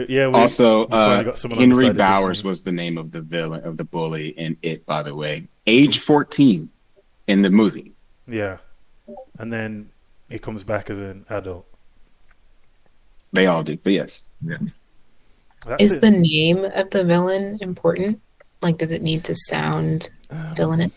[SPEAKER 1] Yeah.
[SPEAKER 2] Also,
[SPEAKER 1] we finally got someone on the side
[SPEAKER 2] Henry
[SPEAKER 1] of
[SPEAKER 2] Bowers
[SPEAKER 1] Disney.
[SPEAKER 2] was the name of the villain of the bully in It. By the way, age 14 in the movie.
[SPEAKER 1] Yeah, and then he comes back as an adult.
[SPEAKER 2] They all do, but yes.
[SPEAKER 1] That's
[SPEAKER 6] Is
[SPEAKER 1] it.
[SPEAKER 6] the name of the villain important? Like, does it need to sound villainous?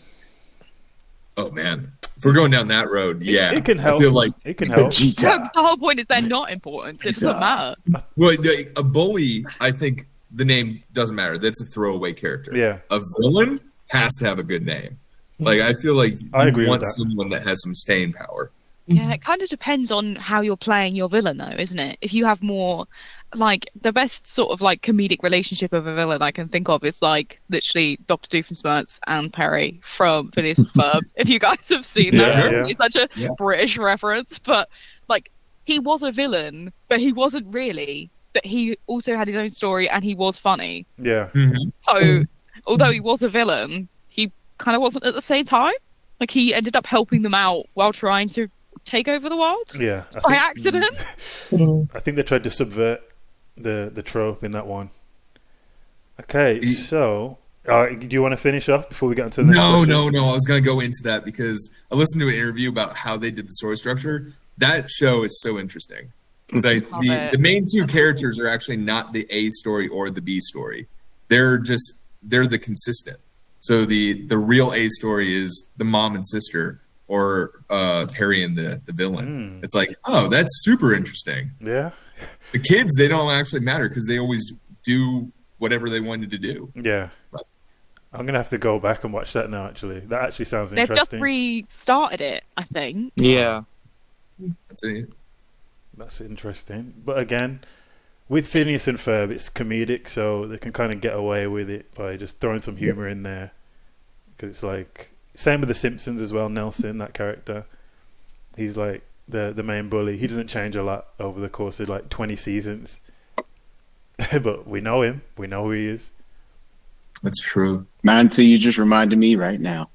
[SPEAKER 4] Oh man, if we're going down that road, yeah,
[SPEAKER 1] It can help.
[SPEAKER 4] I feel like
[SPEAKER 1] It can help.
[SPEAKER 2] Vegeta.
[SPEAKER 5] The whole point is they're not important. So it doesn't matter.
[SPEAKER 4] well, a bully. I think the name doesn't matter. That's a throwaway character.
[SPEAKER 1] Yeah.
[SPEAKER 4] A villain has to have a good name. Like I feel like
[SPEAKER 1] I
[SPEAKER 4] you
[SPEAKER 1] agree
[SPEAKER 4] want
[SPEAKER 1] with that.
[SPEAKER 4] someone that has some staying power.
[SPEAKER 5] Yeah, it kind of depends on how you're playing your villain, though, isn't it? If you have more, like, the best sort of like comedic relationship of a villain I can think of is like literally Dr. Doofenshmirtz and Perry from Phineas and Ferb. If you guys have seen that,
[SPEAKER 1] Yeah.
[SPEAKER 5] it's such a
[SPEAKER 4] Yeah.
[SPEAKER 5] British reference, but like he was a villain, but he wasn't really. But he also had his own story and he was funny.
[SPEAKER 1] Yeah.
[SPEAKER 5] So although he was a villain, he kind of wasn't at the same time. Like he ended up helping them out while trying to take over the world
[SPEAKER 1] Yeah.
[SPEAKER 5] by accident.
[SPEAKER 1] I think they tried to subvert the trope in that one. Okay, so do you want to finish off before we get into the next question?
[SPEAKER 4] No. I was gonna go into that because I listened to an interview about how they did the story structure. That show is so interesting. Like
[SPEAKER 5] Love it.
[SPEAKER 4] the main two characters are actually not the A story or the B story. They're the consistent. So the real A story is the mom and sister, or Perry and the villain. It's like, oh, that's super interesting.
[SPEAKER 1] Yeah.
[SPEAKER 4] The kids, they don't actually matter because they always do whatever they wanted to do.
[SPEAKER 1] Yeah. I'm gonna have to go back and watch that now. Actually, that actually sounds
[SPEAKER 5] They've just
[SPEAKER 1] interesting.
[SPEAKER 5] restarted it, I think.
[SPEAKER 3] Yeah.
[SPEAKER 4] That's it.
[SPEAKER 1] That's interesting. But again, with Phineas and Ferb, it's comedic, so they can kind of get away with it by just throwing some humor in there. Because it's like same with the Simpsons as well. Nelson, that character, he's like the main bully. He doesn't change a lot over the course of like 20 seasons, but we know him. We know who he is.
[SPEAKER 4] That's true.
[SPEAKER 2] Not until you just reminded me right now.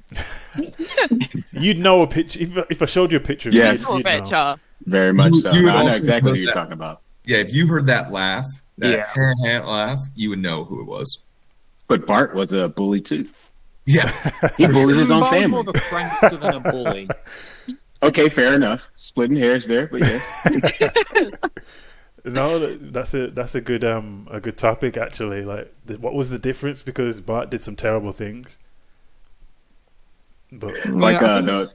[SPEAKER 1] You'd know a picture if I showed you a picture. Of
[SPEAKER 2] Yes.
[SPEAKER 1] him, you'd know.
[SPEAKER 5] Betcha.
[SPEAKER 2] Very much so.
[SPEAKER 4] You would
[SPEAKER 2] I know
[SPEAKER 4] also
[SPEAKER 2] exactly
[SPEAKER 4] heard
[SPEAKER 2] what you're
[SPEAKER 4] that.
[SPEAKER 2] talking about.
[SPEAKER 4] Yeah, if you heard that laugh, that
[SPEAKER 3] Yeah.
[SPEAKER 4] laugh, you would know who it was.
[SPEAKER 2] But Bart was a bully too.
[SPEAKER 4] Yeah.
[SPEAKER 2] He bullied his own
[SPEAKER 3] Bart's
[SPEAKER 2] family.
[SPEAKER 3] more of a prankster than a bully.
[SPEAKER 2] Okay, fair enough. Splitting hairs there, but yes.
[SPEAKER 1] No, that's a good topic actually. Like, what was the difference? Because Bart did some terrible things, but
[SPEAKER 2] Like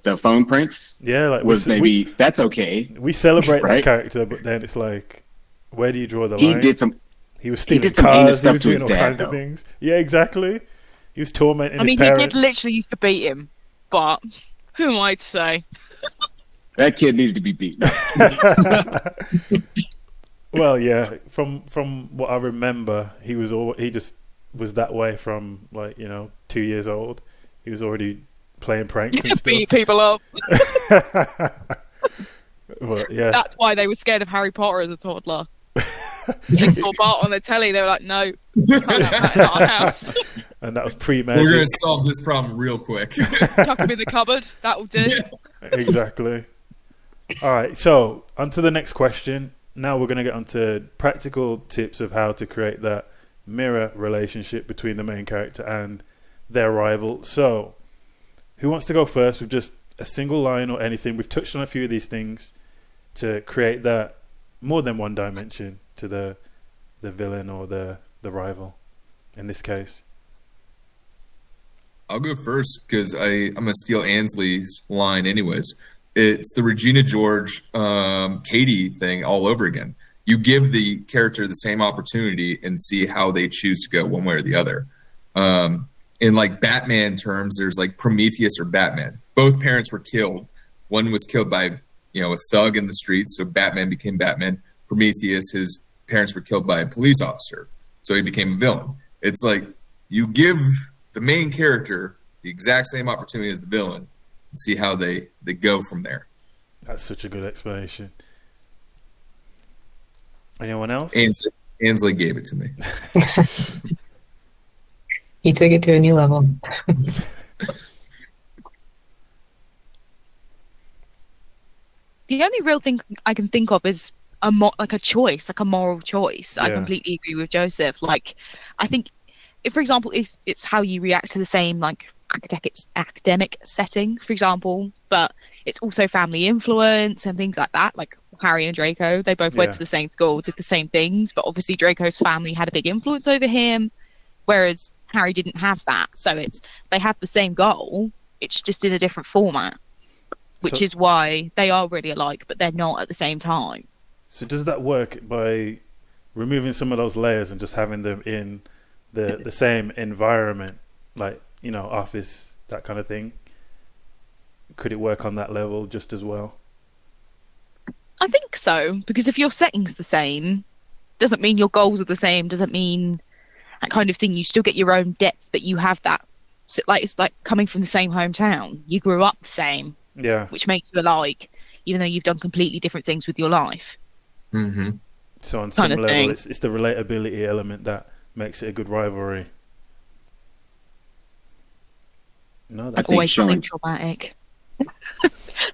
[SPEAKER 2] the phone pranks
[SPEAKER 1] yeah, like
[SPEAKER 2] was maybe that's okay.
[SPEAKER 1] we celebrate that
[SPEAKER 2] Right?
[SPEAKER 1] character, but then it's like, where do you draw the
[SPEAKER 2] He
[SPEAKER 1] line?
[SPEAKER 2] did some.
[SPEAKER 1] He was stealing
[SPEAKER 2] did some heinous
[SPEAKER 1] cars. He was
[SPEAKER 2] stuff to
[SPEAKER 1] doing
[SPEAKER 2] his
[SPEAKER 1] all
[SPEAKER 2] dad,
[SPEAKER 1] kinds of
[SPEAKER 2] though.
[SPEAKER 1] things. Yeah, exactly. He was tormenting
[SPEAKER 5] I mean,
[SPEAKER 1] his
[SPEAKER 5] he
[SPEAKER 1] parents.
[SPEAKER 5] did literally used to beat him, but who am I to say?
[SPEAKER 2] That kid needed to be beaten.
[SPEAKER 1] Well, yeah. From what I remember, he just was that way from 2 years old. He was already playing pranks and
[SPEAKER 5] Beat
[SPEAKER 1] stuff.
[SPEAKER 5] people up.
[SPEAKER 1] But yeah,
[SPEAKER 5] That's why they were scared of Harry Potter as a toddler. They saw Bart on the telly. They were like, "No, can't have that in our house.
[SPEAKER 1] and that was
[SPEAKER 4] We're
[SPEAKER 1] pre-magic.
[SPEAKER 4] gonna solve this problem real quick.
[SPEAKER 5] Chuck them in the cupboard. That'll do."
[SPEAKER 1] Exactly. All right, so on to the next question. Now we're going to get onto practical tips of how to create that mirror relationship between the main character and their rival. So, who wants to go first with just a single line or anything? We've touched on a few of these things to create that more than one dimension to the villain or the rival in this case.
[SPEAKER 4] I'll go first because I'm gonna steal Ansley's line anyways. It's the Regina George, Katie thing all over again. You give the character the same opportunity and see how they choose to go one way or the other. In like Batman terms, there's like Prometheus or Batman. Both parents were killed. One was killed by a thug in the streets, so Batman became Batman. Prometheus, his parents were killed by a police officer, so he became a villain. It's like you give the main character the exact same opportunity as the villain and see how they go from there.
[SPEAKER 1] That's such a good explanation. Anyone else?
[SPEAKER 4] Ansley gave it to me.
[SPEAKER 6] He took it to a new level.
[SPEAKER 5] The only real thing I can think of is like a choice, like a moral choice. I
[SPEAKER 1] Yeah.
[SPEAKER 5] completely agree with Joseph. Like, I think, if, for example, if it's how you react to the same like academic setting, for example, but it's also family influence and things like that. Like Harry and Draco, they both went
[SPEAKER 1] Yeah.
[SPEAKER 5] to the same school, did the same things, but obviously Draco's family had a big influence over him, whereas Harry didn't have that. So they have the same goal, it's just in a different format, which
[SPEAKER 1] So-
[SPEAKER 5] is why they are really alike, but they're not at the same time.
[SPEAKER 1] So does that work by removing some of those layers and just having them in the same environment, like office, that kind of thing? Could it work on that level just as well?
[SPEAKER 5] I think so, because if your setting's the same, doesn't mean your goals are the same, doesn't mean that kind of thing. You still get your own depth, but you have that. So, like, it's like coming from the same hometown. You grew up the same,
[SPEAKER 1] Yeah.
[SPEAKER 5] which makes you alike, even though you've done completely different things with your life.
[SPEAKER 4] Mm-hmm.
[SPEAKER 1] So on some
[SPEAKER 5] Kind of
[SPEAKER 1] level,
[SPEAKER 5] thing.
[SPEAKER 1] it's the relatability element that makes it a good rivalry. No,
[SPEAKER 2] I
[SPEAKER 1] that's
[SPEAKER 2] think
[SPEAKER 5] Always something
[SPEAKER 2] showing-
[SPEAKER 5] traumatic.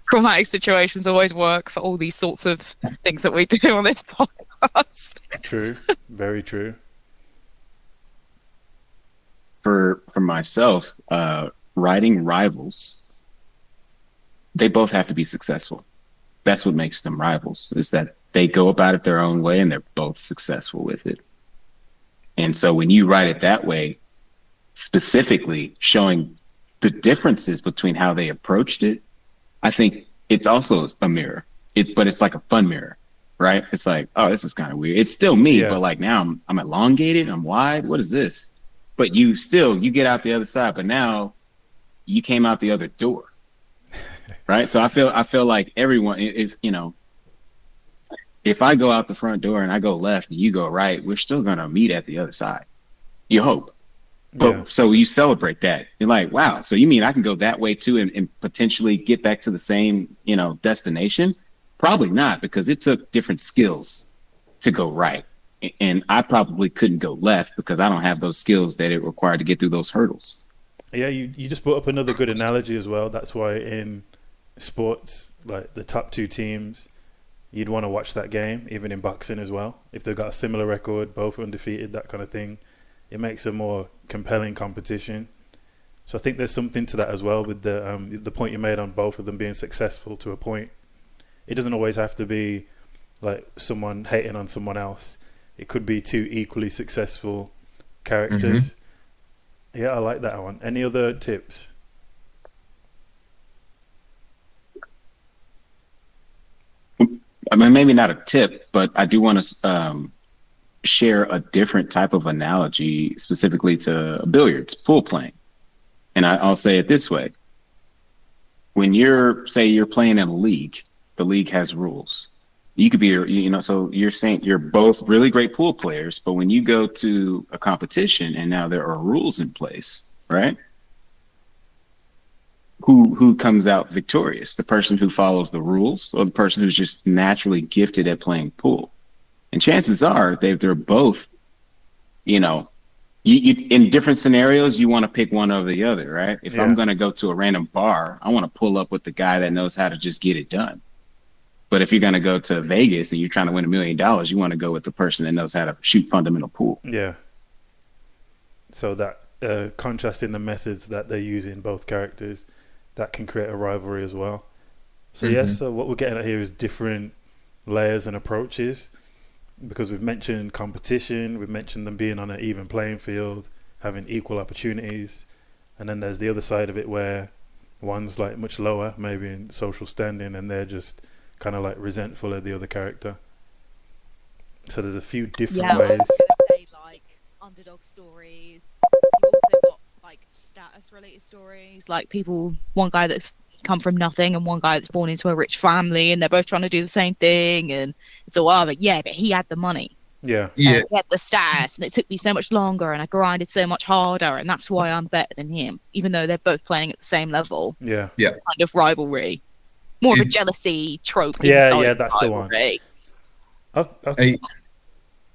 [SPEAKER 5] Traumatic situations always work for all these sorts of things that we do on this podcast.
[SPEAKER 1] true. Very true.
[SPEAKER 2] For myself, writing rivals, they both have to be successful. That's what makes them rivals, is that they go about it their own way and they're both successful with it. And so when you write it that way, specifically showing the differences between how they approached it, I think it's also a mirror. But it's like a fun mirror, right? It's like, oh, this is kind of weird. It's still me,
[SPEAKER 1] Yeah.
[SPEAKER 2] but like now I'm elongated, I'm wide. What is this? But you get out the other side, but now you came out the other door. Right? So I feel like everyone, if I go out the front door and I go left and you go right, we're still going to meet at the other side. You hope. But
[SPEAKER 1] Yeah.
[SPEAKER 2] so you celebrate that. You're like, wow, so you mean I can go that way too and potentially get back to the same, destination? Probably not, because it took different skills to go right. And I probably couldn't go left because I don't have those skills that it required to get through those hurdles.
[SPEAKER 1] Yeah, you just brought up another good analogy as well. That's why in sports, like the top two teams, you'd want to watch that game, even in boxing as well. If they've got a similar record, both undefeated, that kind of thing, it makes a more compelling competition. So I think there's something to that as well with the point you made on both of them being successful to a point. It doesn't always have to be like someone hating on someone else. It could be two equally successful characters. Yeah, I like that one. Any other tips?
[SPEAKER 2] I mean, maybe not a tip, but I do want to share a different type of analogy specifically to billiards, pool playing. And I'll say it this way. When you're playing in a league, the league has rules. You could be, so you're saying you're both really great pool players, but when you go to a competition and now there are rules in place, right? who comes out victorious? The person who follows the rules, or the person who's just naturally gifted at playing pool? And chances are they're both, you know, you in different scenarios, you want to pick one over the other, right? If I'm going to go to a random bar, I want to pull up with the guy that knows how to just get it done. But if you're going to go to Vegas and you're trying to win $1 million, you want to go with the person that knows how to shoot fundamental pool.
[SPEAKER 1] Yeah. So that contrasting the methods that they use in both characters, that can create a rivalry as well. So yes, so what we're getting at here is different layers and approaches, because we've mentioned competition, we've mentioned them being on an even playing field, having equal opportunities, and then there's the other side of it where one's like much lower, maybe in social standing, and they're just kind of like resentful of the other character. So there's a few different ways.
[SPEAKER 5] I was gonna say, like, underdog stories. You've also got like status related stories, like one guy that's come from nothing and one guy that's born into a rich family, and they're both trying to do the same thing, and it's all but he had the money.
[SPEAKER 1] Yeah.
[SPEAKER 5] He had the status, and it took me so much longer, and I grinded so much harder, and that's why I'm better than him, even though they're both playing at the same level.
[SPEAKER 1] Yeah.
[SPEAKER 5] Kind of rivalry. More of a jealousy trope.
[SPEAKER 1] Yeah, that's rivalry.
[SPEAKER 4] The one. Okay.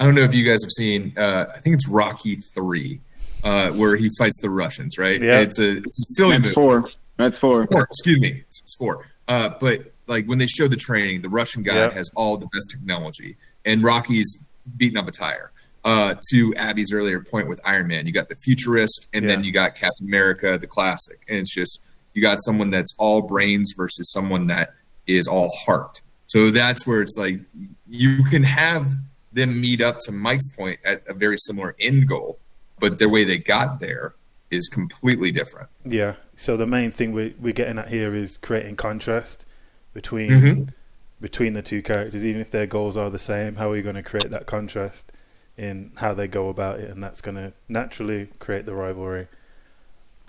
[SPEAKER 4] I don't know if you guys have seen, I think it's Rocky 3, where he fights the Russians, right?
[SPEAKER 1] Yeah.
[SPEAKER 4] It's a silly movie.
[SPEAKER 2] That's four.
[SPEAKER 4] Excuse me. It's 4. But like when they show the training, the Russian guy has all the best technology, and Rocky's beating up a tire. To Abby's earlier point with Iron Man, you got the futurist, and then you got Captain America, the classic. And it's just, you got someone that's all brains versus someone that is all heart. So that's where it's like, you can have them meet up, to Mike's point, at a very similar end goal, but the way they got there is completely different.
[SPEAKER 1] Yeah. So the main thing we're getting at here is creating contrast between the two characters, even if their goals are the same. How are you going to create that contrast in how they go about it? And that's going to naturally create the rivalry.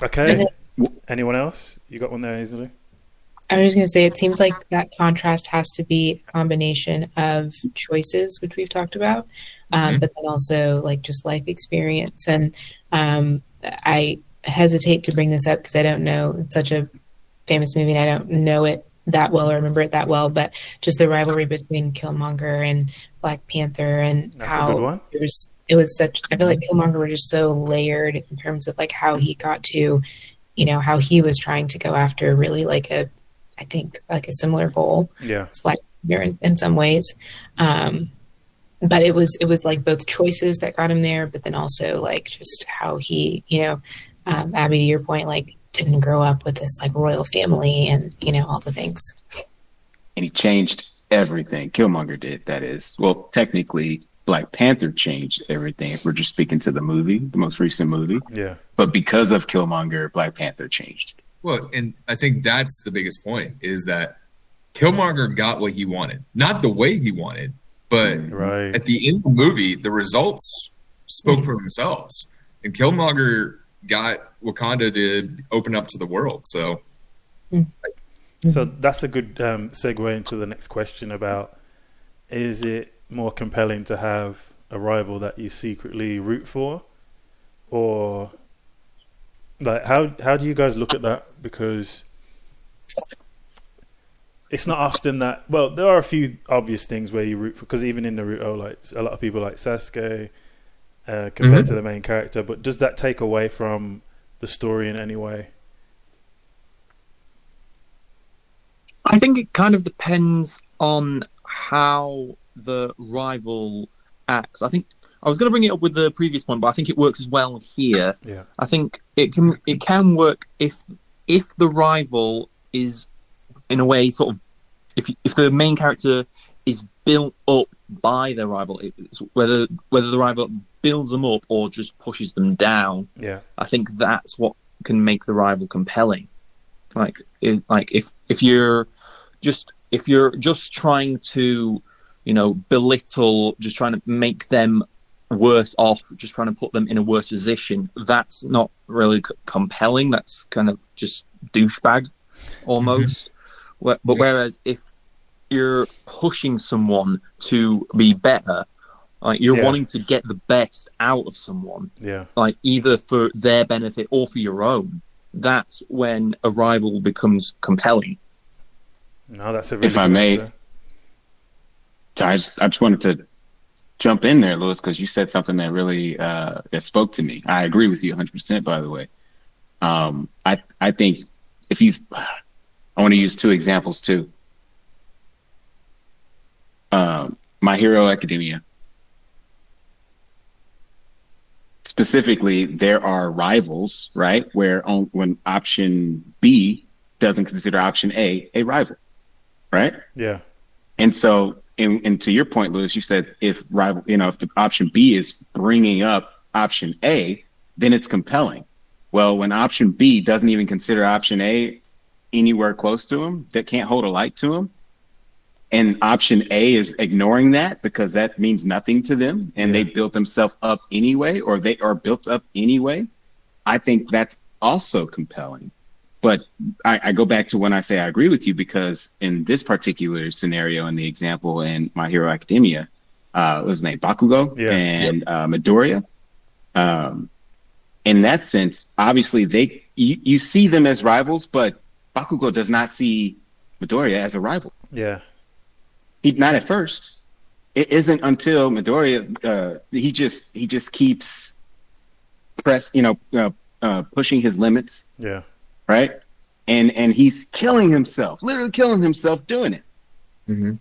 [SPEAKER 1] Okay. Anyone else? You got one there, easily?
[SPEAKER 6] I was going to say, it seems like that contrast has to be a combination of choices, which we've talked about, but then also like just life experience. And I hesitate to bring this up because I don't know, it's such a famous movie and I don't know it that well or remember it that well, but just the rivalry between Killmonger and Black Panther, and
[SPEAKER 1] that's
[SPEAKER 6] how
[SPEAKER 1] a good one.
[SPEAKER 6] it was such, I feel like Killmonger was just so layered in terms of like how he got to, you know, how he was trying to go after really like a similar goal.
[SPEAKER 1] Yeah.
[SPEAKER 6] It's Black Panther in some ways. But it was like both choices that got him there, but then also like just how he, you know, Abby, to your point, like didn't grow up with this like royal family and, you know, all the things.
[SPEAKER 2] And he changed everything. Killmonger did, that is. Well, technically, Black Panther changed everything, if we're just speaking to the movie, the most recent movie.
[SPEAKER 1] Yeah.
[SPEAKER 2] But because of Killmonger, Black Panther changed.
[SPEAKER 4] Well, and I think that's the biggest point, is that Killmonger got what he wanted. Not the way he wanted, but at the end of the movie, the results spoke for themselves. And Killmonger got Wakanda to open up to the world. So
[SPEAKER 1] that's a good segue into the next question about, is it more compelling to have a rival that you secretly root for, or like how do you guys look at that? Because it's not often that, well, there are a few obvious things where you root for, because even in Naruto, like a lot of people like Sasuke compared to the main character, but does that take away from the story in any way?
[SPEAKER 3] I think it kind of depends on how the rival acts. I think I was going to bring it up with the previous one, but I think it works as well here.
[SPEAKER 1] Yeah.
[SPEAKER 3] I think it can work if the rival is, in a way, sort of, if the main character is built up by the rival, it's whether the rival builds them up or just pushes them down.
[SPEAKER 1] Yeah.
[SPEAKER 3] I think that's what can make the rival compelling. If you're just trying to, you know, belittle, just trying to make them worse off, just trying to put them in a worse position, that's not really compelling. That's kind of just douchebag almost. But whereas if you're pushing someone to be better, like you're wanting to get the best out of someone, like either for their benefit or for your own, that's when a rival becomes compelling.
[SPEAKER 1] No, that's a really
[SPEAKER 2] If I
[SPEAKER 1] good
[SPEAKER 2] may,
[SPEAKER 1] answer.
[SPEAKER 2] so I just wanted to jump in there, Lewis, because you said something that really that spoke to me. I agree with you 100%. By the way, I think if you, I want to use two examples too. My Hero Academia. Specifically, there are rivals, right? When option B doesn't consider option A rival, right?
[SPEAKER 1] Yeah.
[SPEAKER 2] And so, and to your point, Lewis, you said if the option B is bringing up option A, then it's compelling. Well, when option B doesn't even consider option A anywhere close to him, that can't hold a light to him, and option A is ignoring that because that means nothing to them, and they built themselves up anyway, or they are built up anyway, I think that's also compelling. But I go back to when I say I agree with you, because in this particular scenario, in the example in My Hero Academia, what was his name? Bakugo and Midoriya. In that sense, obviously you see them as rivals, but Bakugo does not see Midoriya as a rival.
[SPEAKER 1] Yeah.
[SPEAKER 2] He's not at first. It isn't until Midoriya he just keeps pushing his limits.
[SPEAKER 1] Yeah.
[SPEAKER 2] Right? And he's killing himself, literally killing himself doing it.
[SPEAKER 4] Mm-hmm.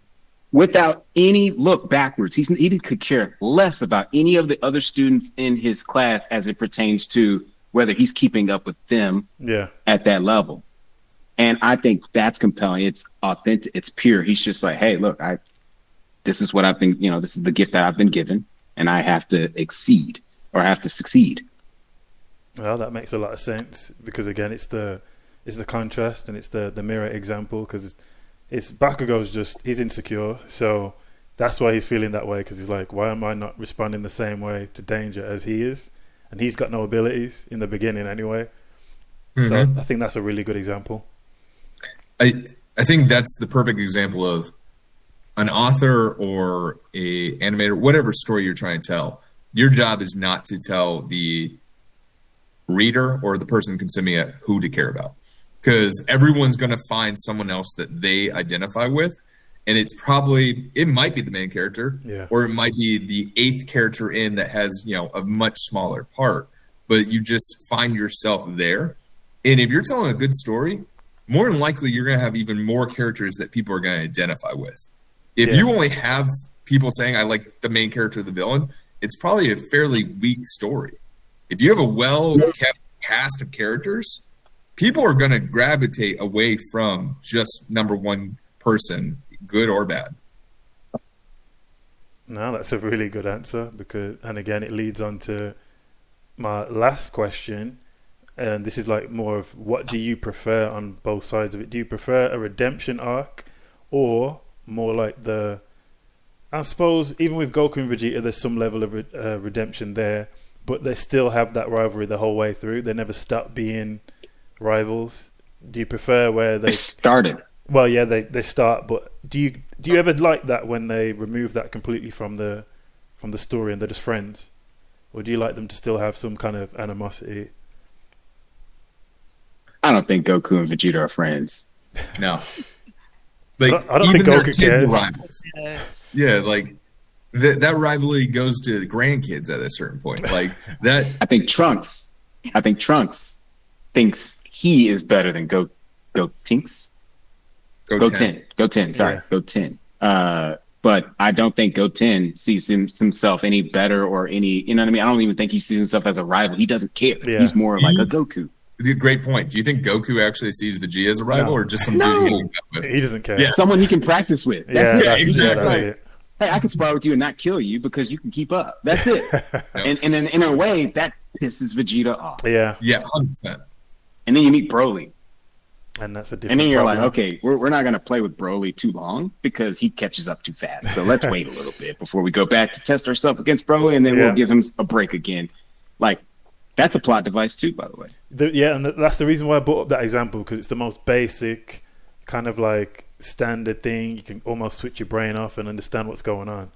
[SPEAKER 2] Without any look backwards. He could care less about any of the other students in his class as it pertains to whether he's keeping up with them at that level. And I think that's compelling. It's authentic. It's pure. He's just like, hey, look, this is what I've been, this is the gift that I've been given, and I have to exceed or I have to succeed.
[SPEAKER 1] Well, that makes a lot of sense because again, it's the contrast and it's the mirror example, because it's Bakugo's he's insecure, so that's why he's feeling that way, because he's like, why am I not responding the same way to danger as he is? And he's got no abilities in the beginning anyway. Mm-hmm. So I think that's a really good example.
[SPEAKER 4] I think that's the perfect example of an author or a animator, whatever story you're trying to tell. Your job is not to tell the reader or the person consuming it who to care about, because everyone's going to find someone else that they identify with, and it might be the main character, or it might be the eighth character in that has a much smaller part, but you just find yourself there. And if you're telling a good story, more than likely you're going to have even more characters that people are going to identify with. If you only have people saying I like the main character or the villain, it's probably a fairly weak story. If you have a well-kept cast of characters, people are going to gravitate away from just number one person, good or bad.
[SPEAKER 1] No, that's a really good answer, and again, it leads on to my last question, and this is like more of what do you prefer on both sides of it? Do you prefer a redemption arc, or more like I suppose even with Goku and Vegeta, there's some level of redemption there, but they still have that rivalry the whole way through. They never stop being rivals. Do you prefer where they
[SPEAKER 2] started?
[SPEAKER 1] Well, yeah, they start, but do you ever like that when they remove that completely from the story and they're just friends, or do you like them to still have some kind of animosity?
[SPEAKER 2] I don't think Goku and Vegeta are friends.
[SPEAKER 4] No,
[SPEAKER 1] I don't think Goku cares.
[SPEAKER 4] Rivals.
[SPEAKER 5] Yes.
[SPEAKER 4] Yeah, like that rivalry goes to the grandkids at a certain point. Like that.
[SPEAKER 2] I think Trunks thinks he is better than Gotenks. Goten. Sorry, Goten. But I don't think Goten sees himself any better or any. You know what I mean? I don't even think he sees himself as a rival. He doesn't care. Yeah. He's more like a Goku.
[SPEAKER 4] Great point. Do you think Goku actually sees Vegeta as a rival, or just some dude he hangs out with?
[SPEAKER 1] He doesn't care.
[SPEAKER 2] Yeah, someone he can practice with. That's it.
[SPEAKER 4] Exactly.
[SPEAKER 2] That's it. Hey, I can spar with you and not kill you because you can keep up. That's it. And in a way, that pisses Vegeta off.
[SPEAKER 1] Yeah.
[SPEAKER 4] Yeah, 100%.
[SPEAKER 2] And then you meet Broly.
[SPEAKER 1] And that's a different.
[SPEAKER 2] And then you're
[SPEAKER 1] problem.
[SPEAKER 2] like, okay, we're not going to play with Broly too long because he catches up too fast. So let's wait a little bit before we go back to test ourselves against Broly, and then we'll give him a break again. Like, that's a plot device too, by the way.
[SPEAKER 1] And that's the reason why I brought up that example, because it's the most basic kind of like standard thing. You can almost switch your brain off and understand what's going on.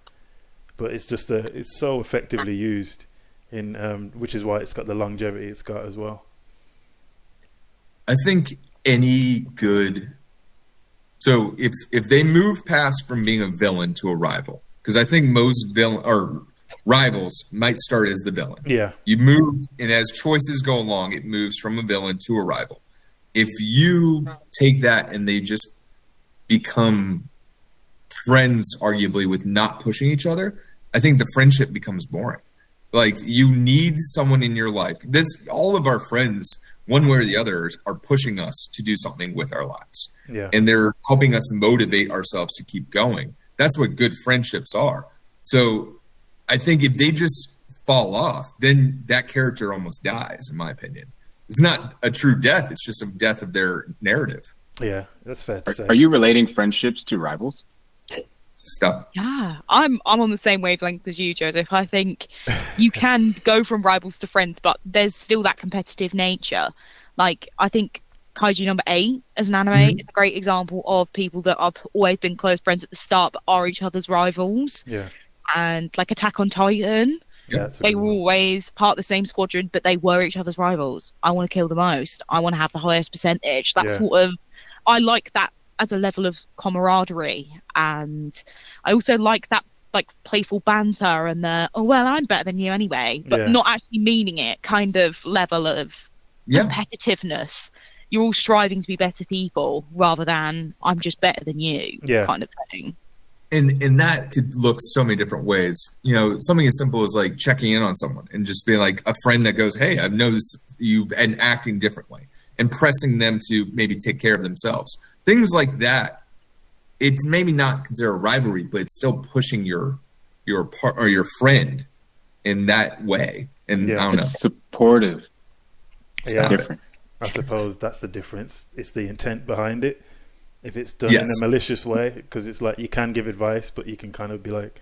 [SPEAKER 1] But it's just it's so effectively used in which is why it's got the longevity it's got as well.
[SPEAKER 4] I think any good. So if they move past from being a villain to a rival, because I think most villain or rivals might start as the villain.
[SPEAKER 1] Yeah.
[SPEAKER 4] You move, and as choices go along, it moves from a villain to a rival. If you take that and they just become friends, arguably, with not pushing each other, I think the friendship becomes boring. Like, you need someone in your life. All of our friends, one way or the other, are pushing us to do something with our lives.
[SPEAKER 1] Yeah.
[SPEAKER 4] And they're helping us motivate ourselves to keep going. That's what good friendships are. So I think if they just fall off, then that character almost dies, in my opinion. It's not a true death. It's just a death of their narrative.
[SPEAKER 1] Yeah, that's fair to say.
[SPEAKER 2] Are you relating friendships to rivals?
[SPEAKER 4] Stop.
[SPEAKER 5] Yeah, I'm on the same wavelength as you, Joseph. I think you can go from rivals to friends, but there's still that competitive nature. Like, I think Kaiju number 8 as an anime is a great example of people that have always been close friends at the start but are each other's rivals.
[SPEAKER 1] Yeah.
[SPEAKER 5] And like Attack on Titan,
[SPEAKER 1] Yeah,
[SPEAKER 5] they were always part of the same squadron, but they were each other's rivals. I want to kill the most. I want to have the highest percentage. That sort of, I like that as a level of camaraderie, and I also like that like playful banter and the I'm better than you anyway, but not actually meaning it kind of level of competitiveness. You're all striving to be better people rather than I'm just better than you kind of thing.
[SPEAKER 4] And that could look so many different ways. You know, something as simple as like checking in on someone and just being like a friend that goes, hey, I've noticed you've been acting differently, and pressing them to maybe take care of themselves. Things like that. It's maybe not considered a rivalry, but it's still pushing your part or your friend in that way. And I don't know.
[SPEAKER 2] It's supportive.
[SPEAKER 1] It's
[SPEAKER 2] different.
[SPEAKER 1] I suppose that's the difference. It's the intent behind it. If it's done in a malicious way, because it's like you can give advice, but you can kind of be like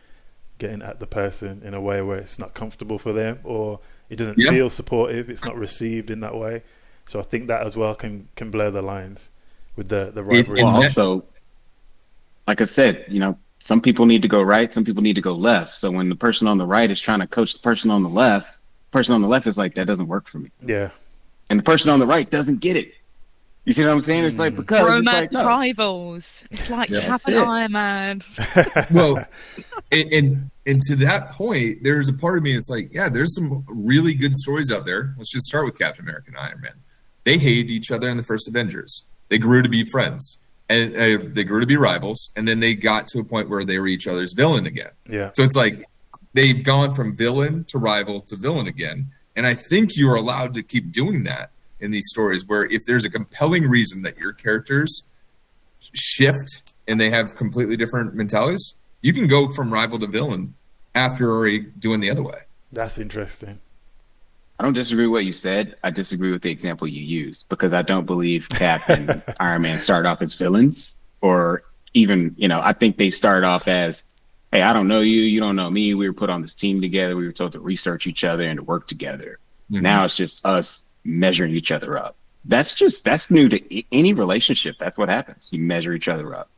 [SPEAKER 1] getting at the person in a way where it's not comfortable for them, or it doesn't feel supportive. It's not received in that way. So I think that as well can blur the lines with the rivalry.
[SPEAKER 2] Well, also, like I said, you know, some people need to go right, some people need to go left. So when the person on the right is trying to coach the person on the left is like, that doesn't work for me.
[SPEAKER 1] Yeah.
[SPEAKER 2] And the person on the right doesn't get it. You see what I'm saying? It's like, because
[SPEAKER 5] romance
[SPEAKER 2] it's like,
[SPEAKER 5] rivals. It's like have an Iron Man.
[SPEAKER 4] Well, and to that point, there's a part of me that's like, there's some really good stories out there. Let's just start with Captain America and Iron Man. They hated each other in the first Avengers. They grew to be friends, and they grew to be rivals, and then they got to a point where they were each other's villain again.
[SPEAKER 1] Yeah.
[SPEAKER 4] So it's like they've gone from villain to rival to villain again, and I think you are allowed to keep doing that in these stories, where if there's a compelling reason that your characters shift and they have completely different mentalities, you can go from rival to villain after already doing the other way.
[SPEAKER 1] That's interesting.
[SPEAKER 2] I don't disagree with what you said. I disagree with the example you used, because I don't believe Cap and Iron Man start off as villains, or even, you know, I think they start off as, hey, I don't know you, you don't know me. We were put on this team together. We were told to research each other and to work together. Mm-hmm. Now it's just us measuring each other up. That's new to any relationship. That's what happens. You measure each other up.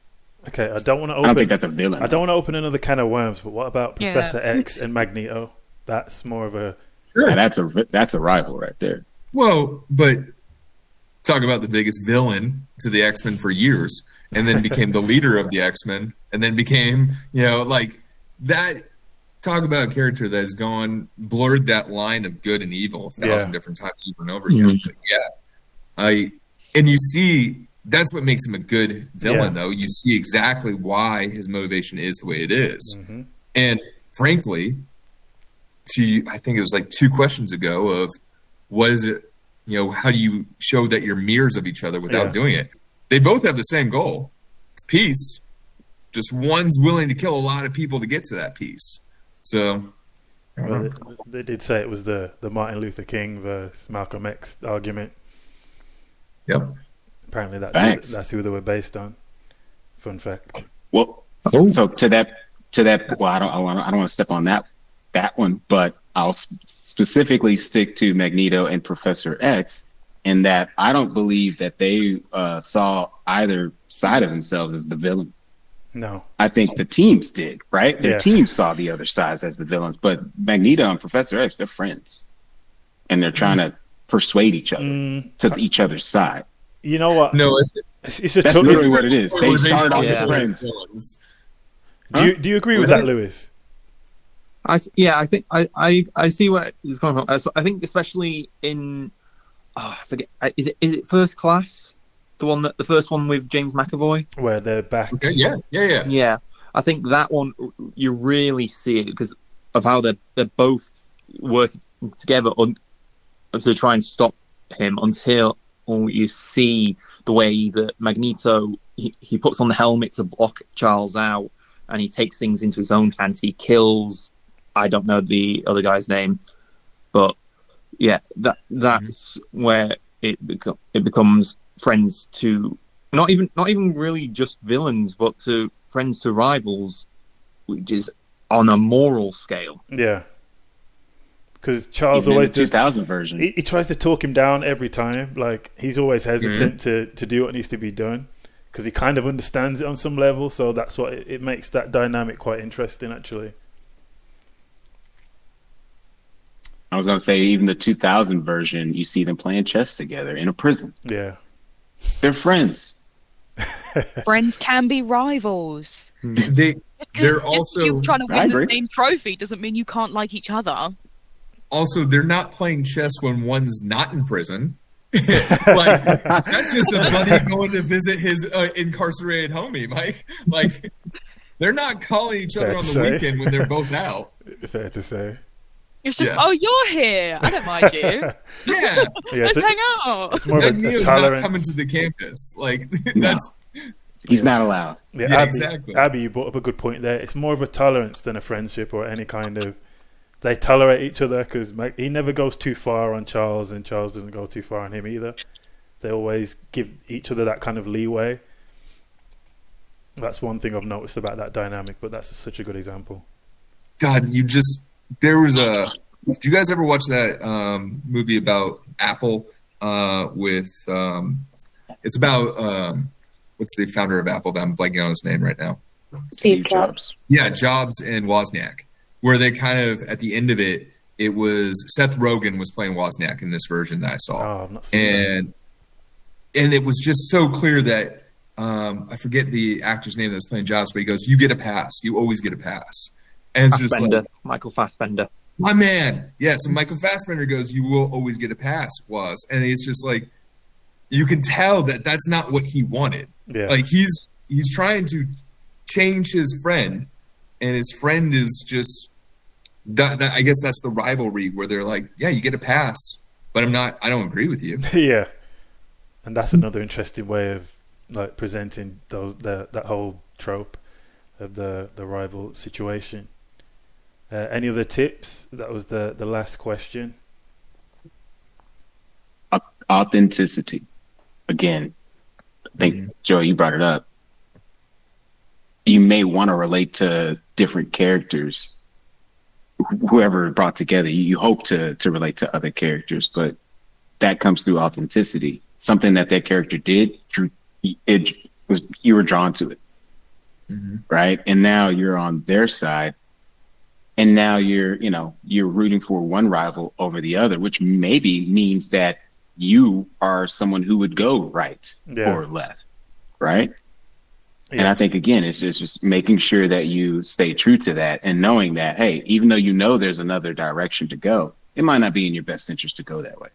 [SPEAKER 1] Okay, I don't
[SPEAKER 2] think that's a villain.
[SPEAKER 1] I don't want to open another can of worms, but what about Professor X and Magneto? That's more of a...
[SPEAKER 2] Sure. Yeah, that's a rival right there.
[SPEAKER 4] Well, but talk about the biggest villain to the X-Men for years, and then became the leader of the X-Men, and then became, you know, like that. Talk about a character that has blurred that line of good and evil 1,000 different times over and over again. But and you see, that's what makes him a good villain, though. You see exactly why his motivation is the way it is. Mm-hmm. And frankly, I think it was like 2 questions ago of, was it, you know, how do you show that you're mirrors of each other without doing it? They both have the same goal. It's peace. Just one's willing to kill a lot of people to get to that peace. So,
[SPEAKER 1] well, they did say it was the Martin Luther King versus Malcolm X argument.
[SPEAKER 4] Yep.
[SPEAKER 1] Apparently that's who they were based on. Fun fact.
[SPEAKER 2] Well, so to that. Well, I don't want to step on that one, but I'll specifically stick to Magneto and Professor X, in that I don't believe that they saw either side of themselves as the villain.
[SPEAKER 1] No.
[SPEAKER 2] I think the teams did, right? Their teams saw the other sides as the villains, but Magneto and Professor X, they're friends. And they're trying to persuade each other to each other's side.
[SPEAKER 1] You know what?
[SPEAKER 4] No,
[SPEAKER 1] It's a
[SPEAKER 2] That's
[SPEAKER 1] tough.
[SPEAKER 2] literally what it is. They started off
[SPEAKER 3] Yeah.
[SPEAKER 2] as friends.
[SPEAKER 4] villains.
[SPEAKER 1] Do you agree with that, Lewis?
[SPEAKER 3] I think I see where it's coming from. So I think especially in I forget, is it First Class, the first one with James McAvoy?
[SPEAKER 1] Where they're back.
[SPEAKER 4] Okay, yeah.
[SPEAKER 3] Yeah, I think that one you really see it because of how they're both working together to try and stop him until you see the way that Magneto he puts on the helmet to block Charles out, and he takes things into his own hands. He kills, I don't know the other guy's name, but yeah, that's where it becomes friends to not even really just villains, but to friends to rivals, which is on a moral scale.
[SPEAKER 1] Yeah. Because Charles
[SPEAKER 2] Even in
[SPEAKER 1] always
[SPEAKER 2] the 2000 version.
[SPEAKER 1] he tries to talk him down every time. Like, he's always hesitant to do what needs to be done because he kind of understands it on some level. So that's what it makes that dynamic quite interesting, actually.
[SPEAKER 2] I was going to say, even the 2000 version, you see them playing chess together in a prison.
[SPEAKER 1] Yeah.
[SPEAKER 2] They're friends.
[SPEAKER 5] Friends can be rivals.
[SPEAKER 4] They're
[SPEAKER 5] Just
[SPEAKER 4] also
[SPEAKER 5] you trying to
[SPEAKER 2] I
[SPEAKER 5] win the
[SPEAKER 2] agree.
[SPEAKER 5] same trophy doesn't mean you can't like each other.
[SPEAKER 4] also they're not playing chess when one's not in prison. Like, that's just a buddy going to visit his incarcerated homie, Mike. Like, they're not calling each other
[SPEAKER 1] Fair
[SPEAKER 4] on
[SPEAKER 1] to
[SPEAKER 4] the
[SPEAKER 1] say.
[SPEAKER 4] weekend when they're both out.
[SPEAKER 1] Fair to say.
[SPEAKER 5] It's just,
[SPEAKER 4] Yeah.
[SPEAKER 5] oh, you're here. I don't mind you.
[SPEAKER 4] Yeah,
[SPEAKER 1] Yeah,
[SPEAKER 5] Let's
[SPEAKER 1] it's,
[SPEAKER 5] hang out.
[SPEAKER 1] it's more of a
[SPEAKER 4] Magneto's not
[SPEAKER 1] tolerance.
[SPEAKER 4] coming to the campus. Like,
[SPEAKER 2] No.
[SPEAKER 4] that's
[SPEAKER 2] He's not allowed.
[SPEAKER 1] Yeah,
[SPEAKER 4] Yeah,
[SPEAKER 1] Abby,
[SPEAKER 4] exactly.
[SPEAKER 1] Abby, you brought up a good point there. It's more of a tolerance than a friendship or any kind of. They tolerate each other because he never goes too far on Charles, and Charles doesn't go too far on him either. They always give each other that kind of leeway. That's one thing I've noticed about that dynamic, but that's such a good example.
[SPEAKER 4] God. There was a. Did you guys ever watch that movie about Apple? With it's about what's the founder of Apple? I'm blanking on his name right now.
[SPEAKER 6] Steve Jobs.
[SPEAKER 4] Yeah, Jobs and Wozniak, where they kind of at the end of it, it was Seth Rogen was playing Wozniak in this version that I saw,
[SPEAKER 1] Oh, I've not seen that.
[SPEAKER 4] and it was just so clear that I forget the actor's name that's playing Jobs, but he goes, "You get a pass. You always get a pass," and it's just
[SPEAKER 3] Fassbender,
[SPEAKER 4] like,
[SPEAKER 3] Michael Fassbender.
[SPEAKER 4] my man. Yeah, so Michael Fassbender goes, "You will always get a pass," and it's just like you can tell that that's not what he wanted.
[SPEAKER 1] Yeah.
[SPEAKER 4] Like he's trying to change his friend, and his friend is just that I guess that's the rivalry where they're like, yeah, you get a pass, but I don't agree with you.
[SPEAKER 1] Yeah, and that's another interesting way of like presenting that whole trope of the rival situation. Any other tips? That was the last question.
[SPEAKER 2] Authenticity. Again, I think, Joe, you brought it up. You may want to relate to different characters, whoever brought together. You hope to relate to other characters, but that comes through authenticity. Something that character did, you were drawn to it, right? And now you're on their side, and now you're rooting for one rival over the other, which maybe means that you are someone who would go right or left, right?
[SPEAKER 1] Yeah.
[SPEAKER 2] And I think, again, it's just making sure that you stay true to that and knowing that, hey, even though you know there's another direction to go, it might not be in your best interest to go that way.